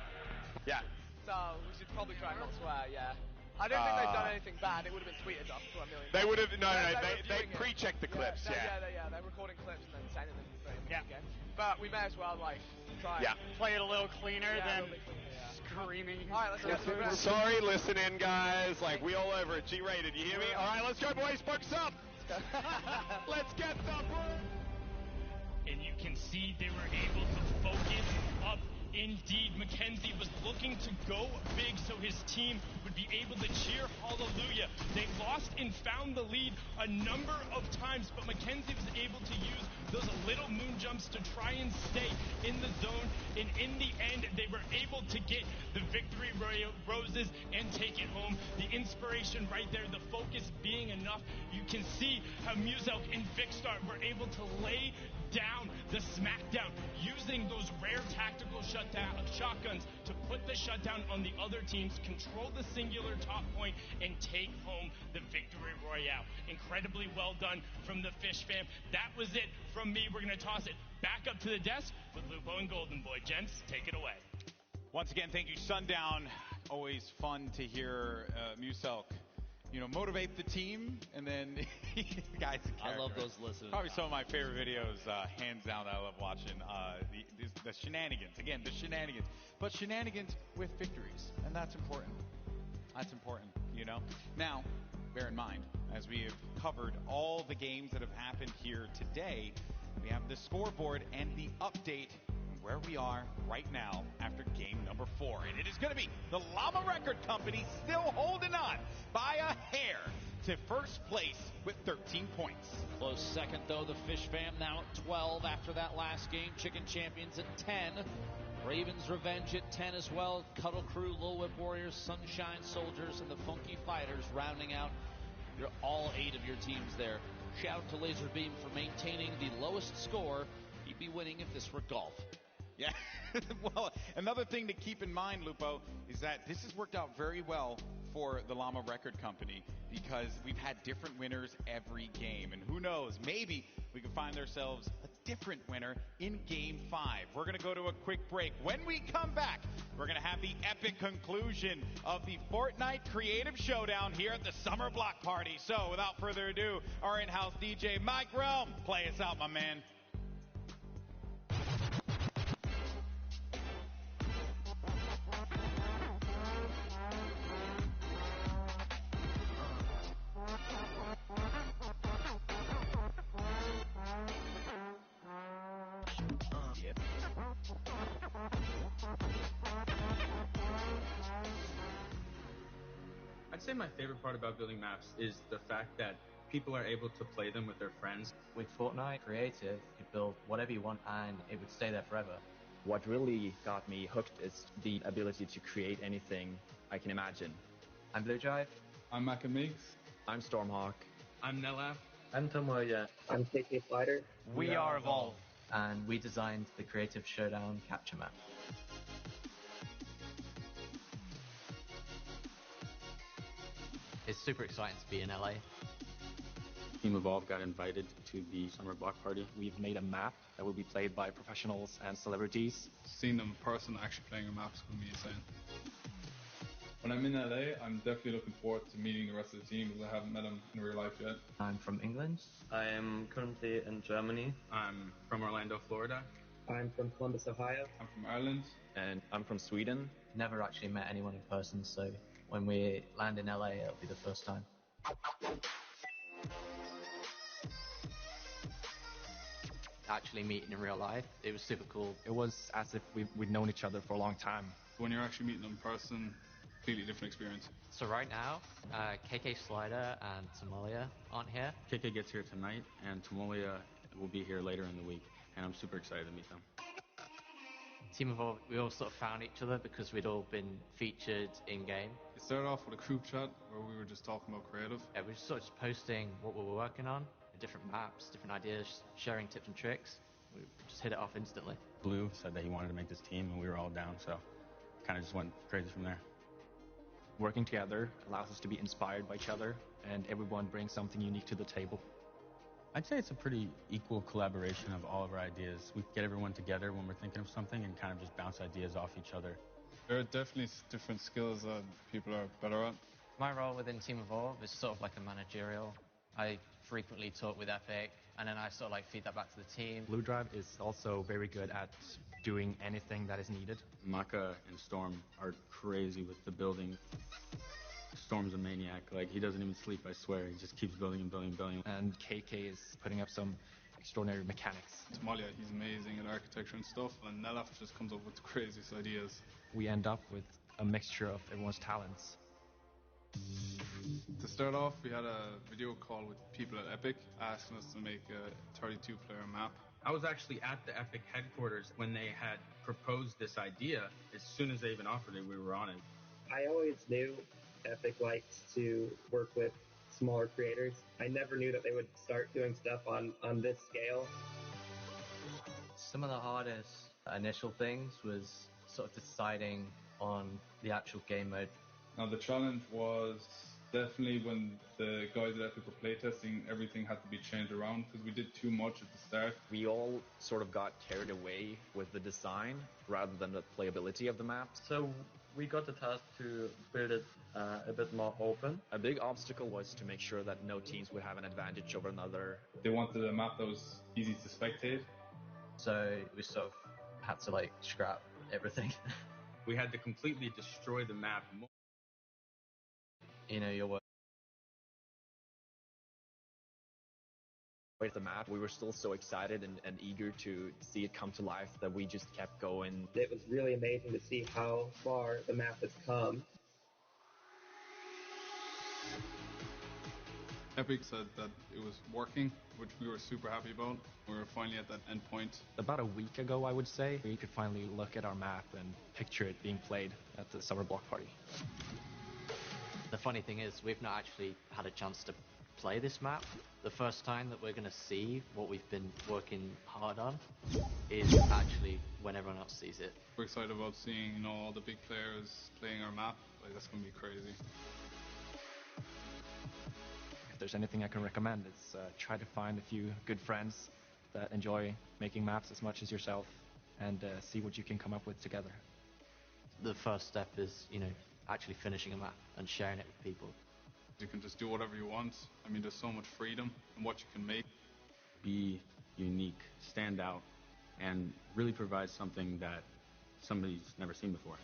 Yeah. So we should probably try and not swear, yeah. I don't think they've done anything bad. It would have been tweeted up to 1 million. They would have, they pre-checked the clips, yeah. They're recording clips and then sending them straight in the game. But we may as well, try and play it a little cleaner than screaming. All right, let's go. Sorry, listen in, guys. We all over it. G-rated, you hear me? All right, let's go, boys. Focus up. Let's get the bird. And you can see they were able to focus up. Indeed, Mackenzie was looking to go big so his team would be able to cheer hallelujah. They lost and found the lead a number of times, but Mackenzie was able to use those little moon jumps to try and stay in the zone. And in the end, they were able to get the victory roses and take it home. The inspiration right there, the focus being enough. You can see how Muselk and Vikstart were able to lay down the smackdown using those rare tactical shutdowns shotguns to put the shutdown on the other teams, control the singular top point, and take home the victory royale. Incredibly well done from the Fish fam. That was it from me. We're going to toss it back up to the desk with Lupo and Golden Boy. Gents, take it away. Once again, thank you, Sundown. Always fun to hear Muselk, motivate the team, and then the guy's a character. I love those listeners. Probably some of my favorite videos, hands down, that I love watching. The shenanigans. Again, the shenanigans. But shenanigans with victories, and that's important. That's important, Now, bear in mind, as we have covered all the games that have happened here today, we have the scoreboard and the update where we are right now after game number 4. And it is going to be the Llama Record Company still holding on by a hair to first place with 13 points. Close second, though, the Fish fam now at 12 after that last game. Chicken Champions at 10. Ravens Revenge at 10 as well. Cuddle Crew, Lil Whip Warriors, Sunshine Soldiers, and the Funky Fighters rounding out all 8 of your teams there. Shout out to Laser Beam for maintaining the lowest score. He'd be winning if this were golf. Yeah, well, another thing to keep in mind, Lupo, is that this has worked out very well for the Llama Record Company because we've had different winners every game. And who knows, maybe we can find ourselves a different winner in Game 5. We're going to go to a quick break. When we come back, we're going to have the epic conclusion of the Fortnite Creative Showdown here at the Summer Block Party. So, without further ado, our in-house DJ, Mike Realm, play us out, my man. I'd say my favorite part about building maps is the fact that people are able to play them with their friends. With Fortnite Creative, you build whatever you want and it would stay there forever. What really got me hooked is the ability to create anything I can imagine. I'm Blue Drive. I'm Mac and Meeks. I'm Stormhawk. I'm Nelaf. I'm Tomoya. I'm KK Slider. We are Evolve. And we designed the Creative Showdown capture map. It's super exciting to be in LA. Team Evolve got invited to the Summer Block Party. We've made a map that will be played by professionals and celebrities. Seeing them in person actually playing a map is going to be insane. When I'm in LA, I'm definitely looking forward to meeting the rest of the team because I haven't met them in real life yet. I'm from England. I am currently in Germany. I'm from Orlando, Florida. I'm from Columbus, Ohio. I'm from Ireland. And I'm from Sweden. Never actually met anyone in person, so when we land in LA, it'll be the first time. Actually meeting in real life, it was super cool. It was as if we'd known each other for a long time. When you're actually meeting them in person, completely different experience. So right now, KK Slider and Tomoya aren't here. KK gets here tonight, and Tomoya will be here later in the week, and I'm super excited to meet them. Team Evolve, we all sort of found each other because we'd all been featured in-game. It started off with a group chat where we were just talking about creative. Yeah, we were just sort of just posting what we were working on, different maps, different ideas, sharing tips and tricks. We just hit it off instantly. Blue said that he wanted to make this team, and we were all down, so kind of just went crazy from there. Working together allows us to be inspired by each other, and everyone brings something unique to the table. I'd say it's a pretty equal collaboration of all of our ideas. We get everyone together when we're thinking of something and kind of just bounce ideas off each other. There are definitely different skills that people are better at. My role within Team Evolve is sort of like a managerial. I frequently talk with Epic, and then I sort of like feed that back to the team. Blue Drive is also very good at doing anything that is needed. Maka and Storm are crazy with the building. Storm's a maniac. Like, he doesn't even sleep, I swear. He just keeps building and building and building. And KK is putting up some extraordinary mechanics. Tomoya, he's amazing at architecture and stuff, and Nelaf just comes up with the craziest ideas. We end up with a mixture of everyone's talents. To start off, we had a video call with people at Epic asking us to make a 32-player map. I was actually at the Epic headquarters when they had proposed this idea. As soon as they even offered it, we were on it. I always knew Epic likes to work with smaller creators. I never knew that they would start doing stuff on this scale. Some of the hardest initial things was sort of deciding on the actual game mode? Now the challenge was definitely when the guys at Epic were playtesting, everything had to be changed around because we did too much at the start. We all sort of got carried away with the design rather than the playability of the map. So we got the task to build it a bit more open. A big obstacle was to make sure that no teams would have an advantage over another. They wanted a map that was easy to spectate. So we sort of had to like scrap everything. We had to completely destroy the map. You know, your work. With the map, we were still so excited and eager to see it come to life that we just kept going. It was really amazing to see how far the map has come. Epic said that it was working, which we were super happy about. We were finally at that end point. About a week ago, I would say, we could finally look at our map and picture it being played at the summer block party. The funny thing is, we've not actually had a chance to play this map. The first time that we're going to see what we've been working hard on is actually when everyone else sees it. We're excited about seeing, you know, all the big players playing our map. Like, that's going to be crazy. If there's anything I can recommend, it's try to find a few good friends that enjoy making maps as much as yourself and see what you can come up with together. The first step is, you know, actually finishing a map and sharing it with people. You can just do whatever you want. I mean, there's so much freedom in what you can make. Be unique, stand out, and really provide something that somebody's never seen before.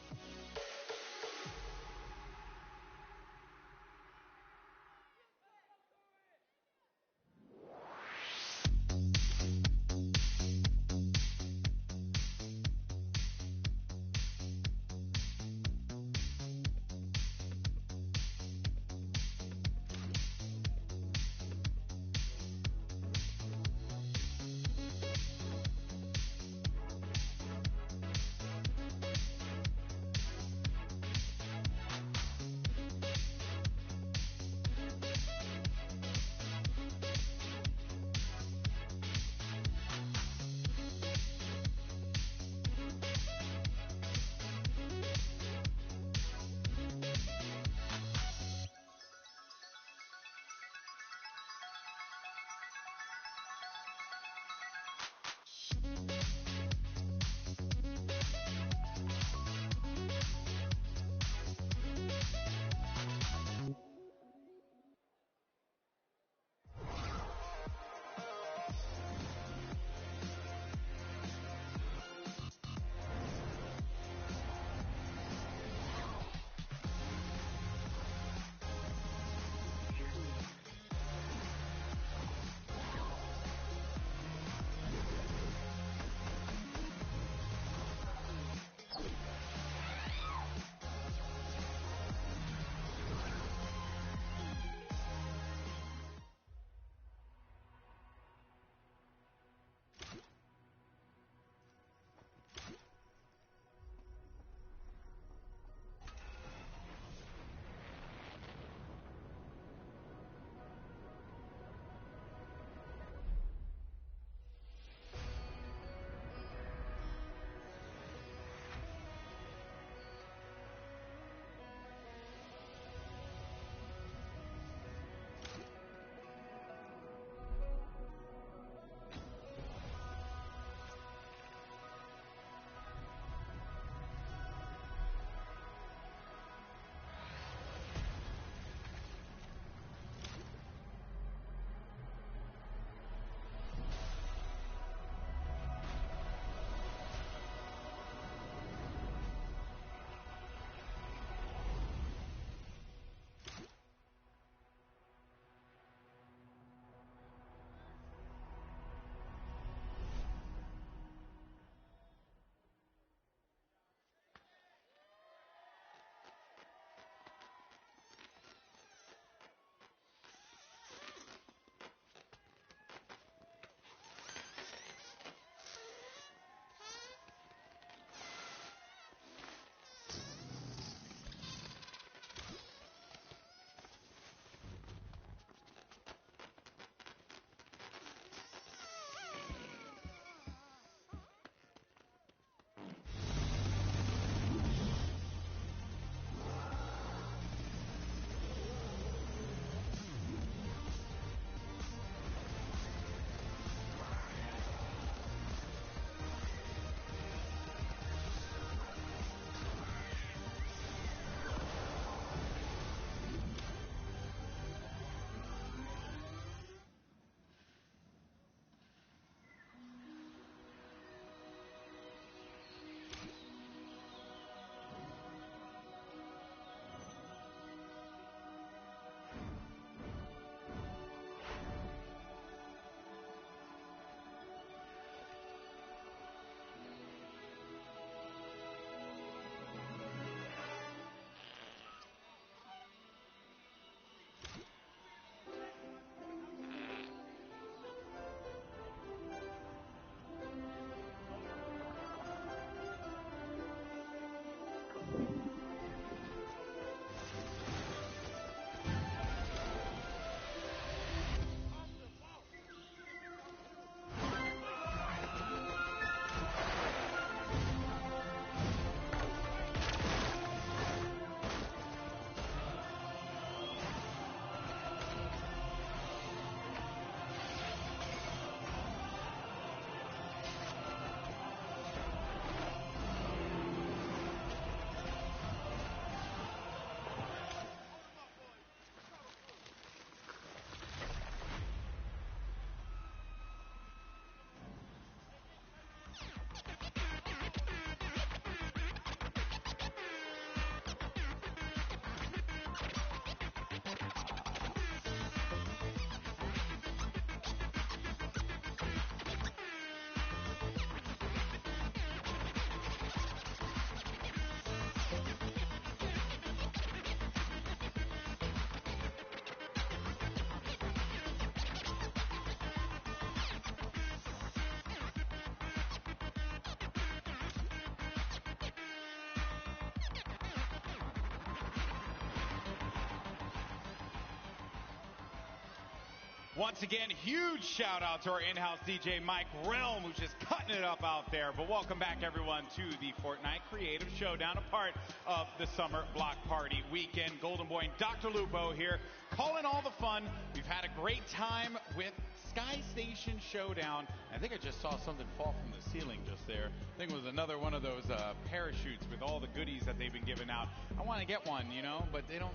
Once again, huge shout out to our in-house DJ Mike Realm, who's just cutting it up out there. But welcome back everyone to the Fortnite Creative Showdown, a part of the Summer Block Party weekend. Golden Boy and Dr. Lupo here, calling all the fun. We've had a great time with Sky Station Showdown. I think I just saw something fall from the ceiling just there. I think it was another one of those parachutes with all the goodies that they've been giving out. I want to get one, you know, but they don't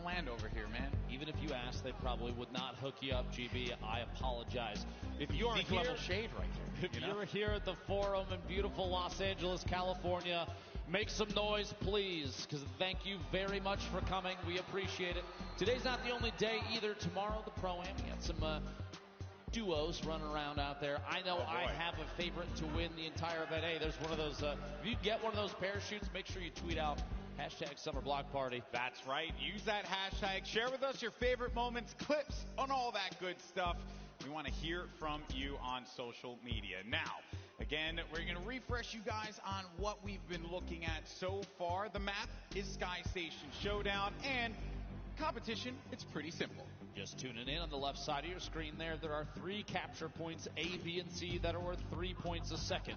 land over here, man. Even if you asked, they probably would not hook you up, GB. I apologize. If you are here, level shade right there. If you're here at the Forum in beautiful Los Angeles, California, make some noise, please, because thank you very much for coming. We appreciate it. Today's not the only day either. Tomorrow, the Pro-Am. We got some duos running around out there. I know I have a favorite to win the entire event. Hey, there's one of those, if you get one of those parachutes, make sure you tweet out #SummerBlockParty. That's right. Use that hashtag. Share with us your favorite moments, clips, on all that good stuff. We want to hear from you on social media. Now, again, we're going to refresh you guys on what we've been looking at so far. The map is Sky Station Showdown, and competition, it's pretty simple. Just tuning in on the left side of your screen there are 3 capture points, A, B, and C, that are worth 3 points a second.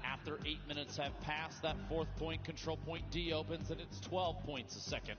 After 8 minutes have passed, that 4th point, control point D, opens, and it's 12 points a second.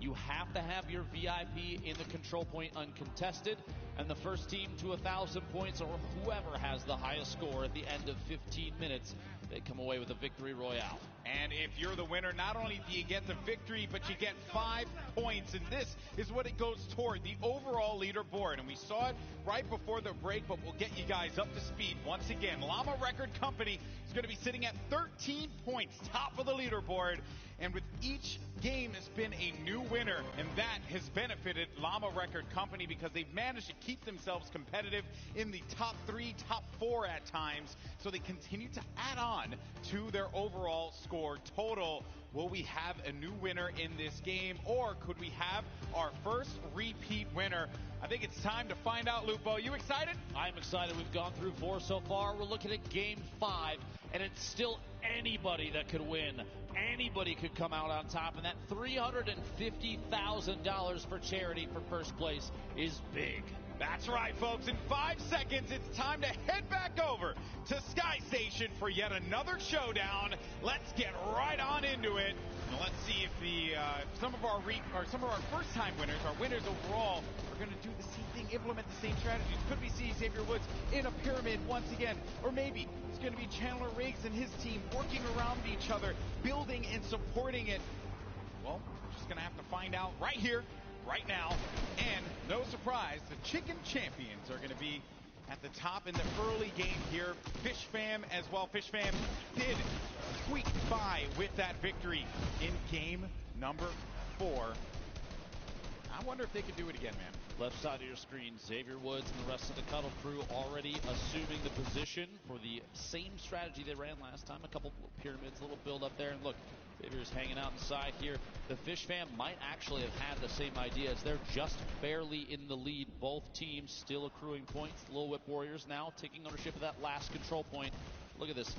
You have to have your VIP in the control point uncontested, and the first team to 1,000 points, or whoever has the highest score at the end of 15 minutes, they come away with a victory royale. And if you're the winner, not only do you get the victory, but you get 5 points. And this is what it goes toward, the overall leaderboard. And we saw it right before the break, but we'll get you guys up to speed. Once again, Llama Record Company is going to be sitting at 13 points, top of the leaderboard. And with each game has been a new winner, and that has benefited Llama Record Company because they've managed to keep themselves competitive in the top 3, top 4 at times. So they continue to add on to their overall score total. Will we have a new winner in this game, or could we have our first repeat winner? I think it's time to find out, Lupo. You excited? I'm excited. We've gone through 4 so far. We're looking at game 5, and it's still anybody that could win. Anybody could come out on top, and that $350,000 for charity for first place is big. That's right, folks. In 5 seconds, it's time to head back over to Sky Station for yet another showdown. Let's get right on into it. Now let's see if some of our first-time winners, our winners overall, are going to do the same thing, implement the same strategies. Could we see Xavier Woods in a pyramid once again? Or maybe it's going to be Chandler Riggs and his team working around each other, building and supporting it. Well, we're just going to have to find out right here, right now. And no surprise, the Chicken Champions are going to be at the top in the early game here. Fish Fam as well. Fish Fam did squeak by with that victory in game number 4. I wonder if they could do it again, man. Left side of your screen, Xavier Woods and the rest of the Cuddle crew already assuming the position for the same strategy they ran last time. A couple pyramids, a little build up there. And look, Xavier's hanging out inside here. The Fish Fam might actually have had the same ideas. They're just barely in the lead. Both teams still accruing points. Little Whip Warriors now taking ownership of that last control point. Look at this.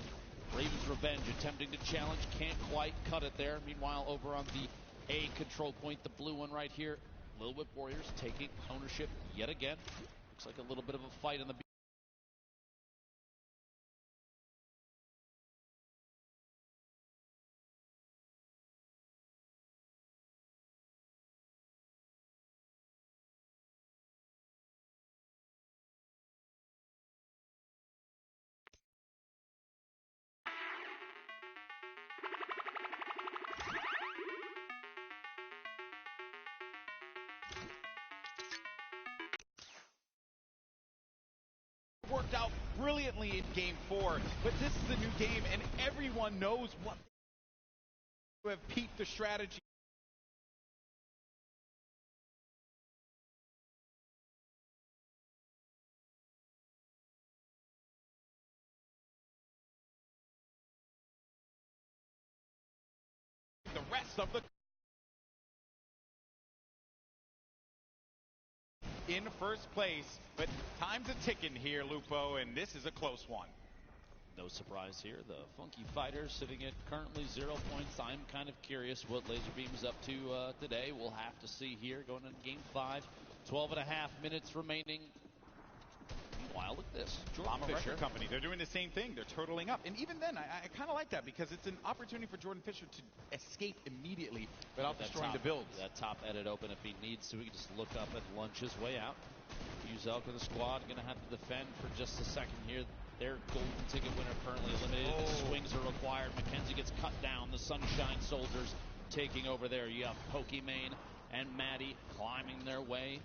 Raven's Revenge attempting to challenge. Can't quite cut it there. Meanwhile, over on the A control point, the blue one right here, Little Whip Warriors taking ownership yet again. Looks like a little bit of a fight in the worked out brilliantly in game 4, but this is a new game and everyone knows what they have peaked the strategy. The rest of the in first place, but time's a ticking here, Lupo, and this is a close one. No surprise here. The Funky Fighters sitting at currently 0 points. I'm kind of curious what Laserbeam's up to today. We'll have to see here going into game 5. 12.5 minutes remaining. Meanwhile, look at this. Llama Jordan Fisher. Record Company, they're doing the same thing. They're turtling up. And even then, I kind of like that because it's an opportunity for Jordan Fisher to escape immediately without destroying the builds. That top edit open if he needs to. He can just look up and lunge his way out. Uzelk and the squad going to have to defend for just a second here. Their golden ticket winner currently eliminated. The swings are required. Mackenzie gets cut down. The Sunshine Soldiers taking over there. You have Pokimane and Maddie climbing their way.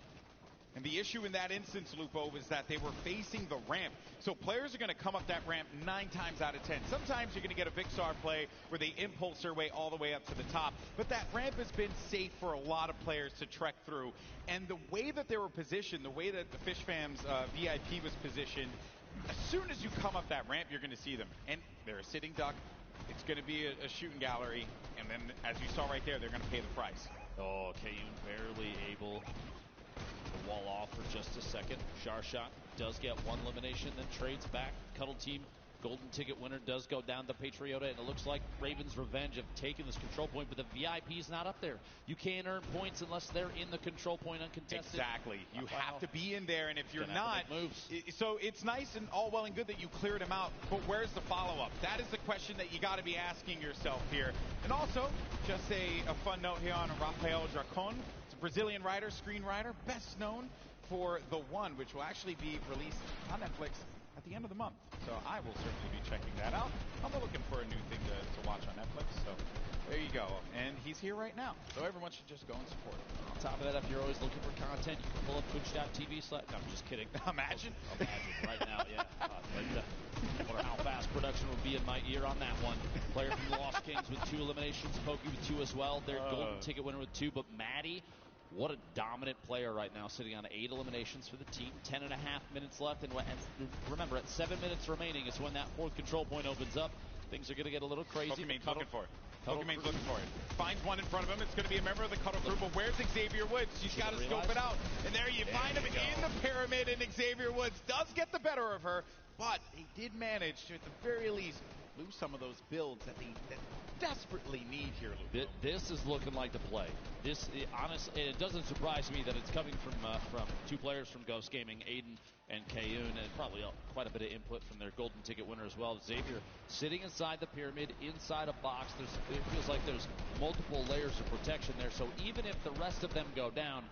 And the issue in that instance, Lupo, is that they were facing the ramp. So players are going to come up that ramp 9 times out of 10. Sometimes you're going to get a Vixar play where they impulse their way all the way up to the top. But that ramp has been safe for a lot of players to trek through. And the way that they were positioned, the way that the Fish Fam's VIP was positioned, as soon as you come up that ramp, you're going to see them. And they're a sitting duck. It's going to be a shooting gallery. And then, as you saw right there, they're going to pay the price. Oh, Kayun barely able to wall off for just a second. Sharshot does get one elimination, then trades back. Cuddle Team golden ticket winner does go down to Patriota, and it looks like Raven's Revenge have taken this control point, but the VIP's not up there. You can't earn points unless they're in the control point uncontested. Exactly. You have to be in there, and if you're not, so it's nice and all well and good that you cleared him out, but where's the follow-up? That is the question that you got to be asking yourself here. And also, just a fun note here on Rafael Dracon. It's a Brazilian writer, screenwriter, best known for The One, which will actually be released on Netflix at the end of the month. So I will certainly be checking that out. I'm looking for a new thing to watch on Netflix. So there you go. And he's here right now. So everyone should just go and support him. On top of that, if you're always looking for content, you can pull up twitch.tv/. No, I'm just kidding. Imagine. Imagine right now, yeah. I wonder how fast production will be in my ear on that one. Player from the Lost Kings with 2 eliminations. Pokey with 2 as well. Their golden ticket winner with 2. But Maddie, what a dominant player right now, sitting on 8 eliminations for the team. 10.5 minutes left, and remember, at 7 minutes remaining is when that 4th control point opens up. Things are going to get a little crazy. Pokemon's looking for it. Pokemon's looking for it. Finds one in front of him. It's going to be a member of the Cuddle Crew, but where's Xavier Woods? She's got to scope it out. And there you find him in the pyramid, and Xavier Woods does get the better of her, but he did manage to, at the very least, lose some of those builds that they desperately need here, Luke. This is looking like the play. This, honestly, it doesn't surprise me that it's coming from 2 players from Ghost Gaming, Aiden and Kayun, and probably quite a bit of input from their golden ticket winner as well. Xavier sitting inside the pyramid, inside a box. It feels like there's multiple layers of protection there. So even if the rest of them go down,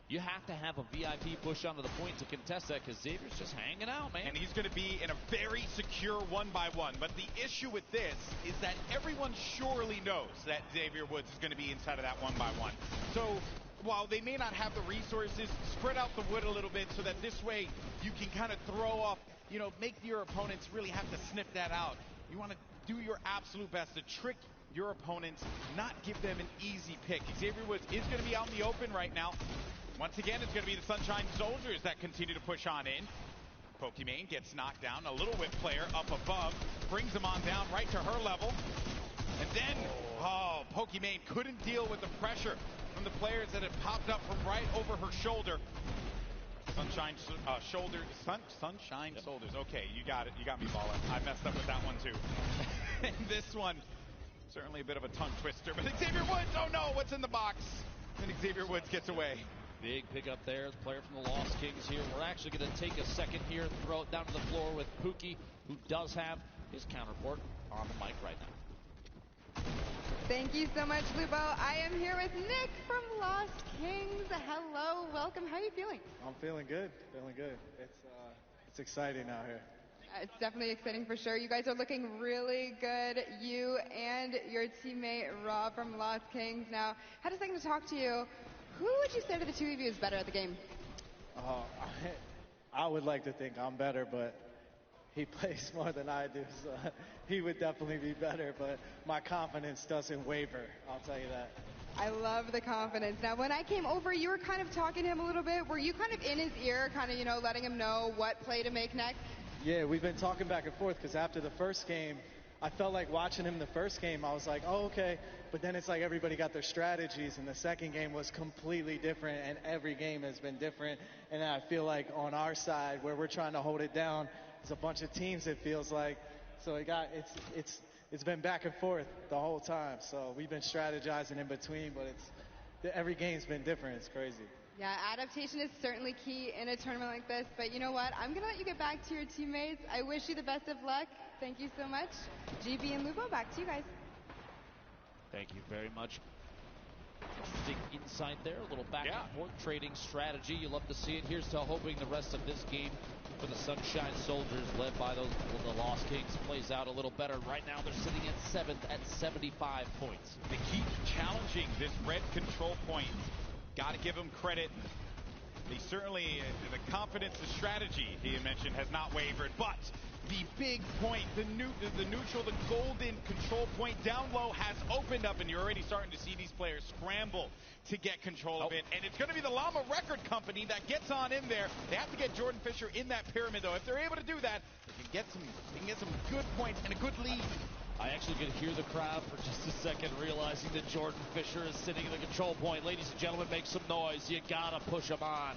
you have to have a VIP push onto the point to contest that, because Xavier's just hanging out, man. And he's going to be in a very secure 1-by-1. But the issue with this is that everyone surely knows that Xavier Woods is going to be inside of that 1-by-1. So while they may not have the resources, spread out the wood a little bit so that this way you can kind of throw off, make your opponents really have to sniff that out. You want to do your absolute best to trick your opponents, not give them an easy pick. Xavier Woods is going to be out in the open right now. Once again, it's going to be the Sunshine Soldiers that continue to push on in. Pokimane gets knocked down. A Little Whip player up above brings him on down right to her level. And then, Pokimane couldn't deal with the pressure from the players that had popped up from right over her shoulder. Sunshine Soldiers. Okay, you got it. You got me, Baller. I messed up with that one, too. And this one, certainly a bit of a tongue twister. But Xavier Woods, oh no, what's in the box? And Xavier Woods gets away. Big pickup there. The player from the Lost Kings here. We're actually going to take a second here and throw it down to the floor with Pookie, who does have his counterpart on the mic right now. Thank you so much, Lubo. I am here with Nick from Lost Kings. Hello, welcome. How are you feeling? I'm feeling good. It's exciting out here. It's definitely exciting for sure. You guys are looking really good. You and your teammate Rob from Lost Kings. Now, had a second to talk to you. Who would you say to the 2 of you is better at the game? I would like to think I'm better, but he plays more than I do, so he would definitely be better, but my confidence doesn't waver, I'll tell you that. I love the confidence. Now, when I came over, you were kind of talking to him a little bit. Were you kind of in his ear, kind of, letting him know what play to make next? Yeah, we've been talking back and forth, because after the first game, I felt like watching him the first game, I was like, oh, okay. But then it's like everybody got their strategies, and the second game was completely different, and every game has been different. And I feel like on our side, where we're trying to hold it down, there's a bunch of teams, it feels like. So it's been back and forth the whole time. So we've been strategizing in between, but every game's been different. It's crazy. Yeah, adaptation is certainly key in a tournament like this, but you know what? I'm going to let you get back to your teammates. I wish you the best of luck. Thank you so much. GB and Lupo, back to you guys. Thank you very much. Interesting insight there, a little back and forth trading strategy. You love to see it. Here's to hoping the rest of this game for the Sunshine Soldiers, led by the Lost Kings, plays out a little better. Right now they're sitting at 7th at 75 points. They keep challenging this red control point. Got to give them credit. They certainly, the confidence, the strategy he mentioned has not wavered, but the big point, the neutral, the golden control point down low has opened up, and you're already starting to see these players scramble to get control of it. And it's going to be the Llama Record Company that gets on in there. They have to get Jordan Fisher in that pyramid, though. If they're able to do that, they can get some good points and a good lead. I actually could hear the crowd for just a second, realizing that Jordan Fisher is sitting in the control point. Ladies and gentlemen, make some noise. You gotta push him on.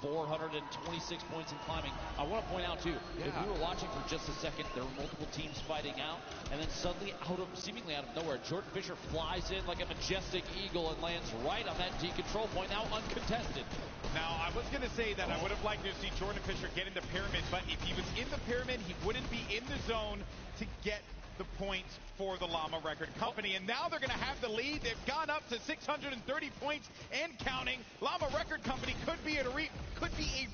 426 points in climbing. I want to point out, too, if we were watching for just a second, there were multiple teams fighting out, and then suddenly, seemingly out of nowhere, Jordan Fisher flies in like a majestic eagle and lands right on that D control point, now uncontested. Now, I was going to say that I would have liked to see Jordan Fisher get in the pyramid, but if he was in the pyramid, he wouldn't be in the zone to get the points for the Llama Record Company, and now they're going to have the lead. They've gone up to 630 points and counting. Llama Record Company could be a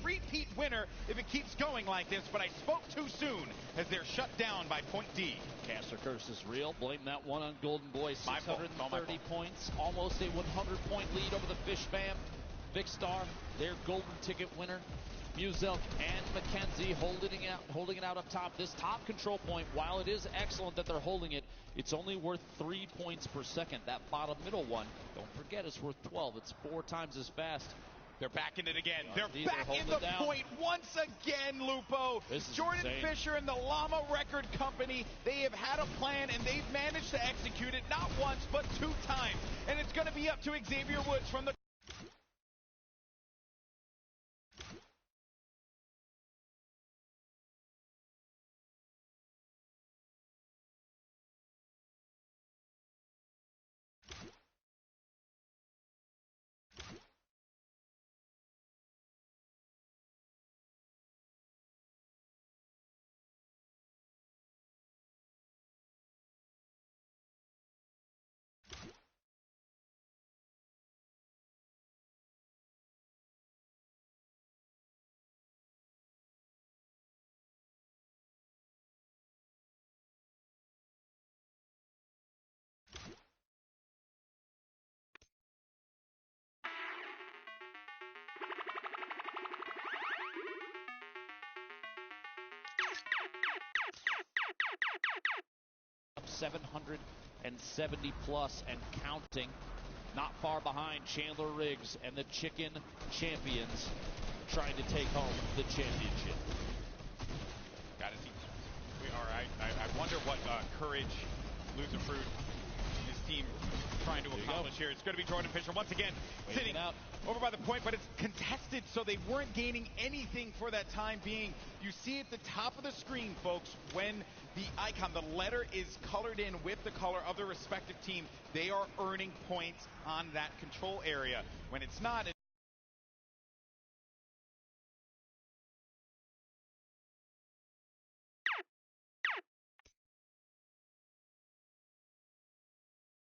repeat winner if it keeps going like this, but I spoke too soon as they're shut down by Point D. Caster curse is real. Blame that one on Golden Boy. 630 points, almost a 100-point lead over the Fish fam. Vicstar, their golden ticket winner. Muzelk and McKenzie holding it out up top. This top control point, while it is excellent that they're holding it, it's only worth 3 points per second. That bottom middle one, don't forget, it's worth 12. It's 4 times as fast. They're back in it again. They're back in the point once again, Lupo. Jordan Fisher and the Llama Record Company, they have had a plan, and they've managed to execute it not once, but 2 times. And it's going to be up to Xavier Woods from the Up 770 plus and counting. Not far behind Chandler Riggs and the Chicken Champions trying to take home the championship. Gotta see. I wonder what Courage, Lucifer, his team trying to accomplish here. It's going to be Jordan Fisher once again sitting out over by the point, but it's contested, so they weren't gaining anything for that time being. You see at the top of the screen, folks, when the icon, the letter is colored in with the color of the respective team, they are earning points on that control area. When it's not,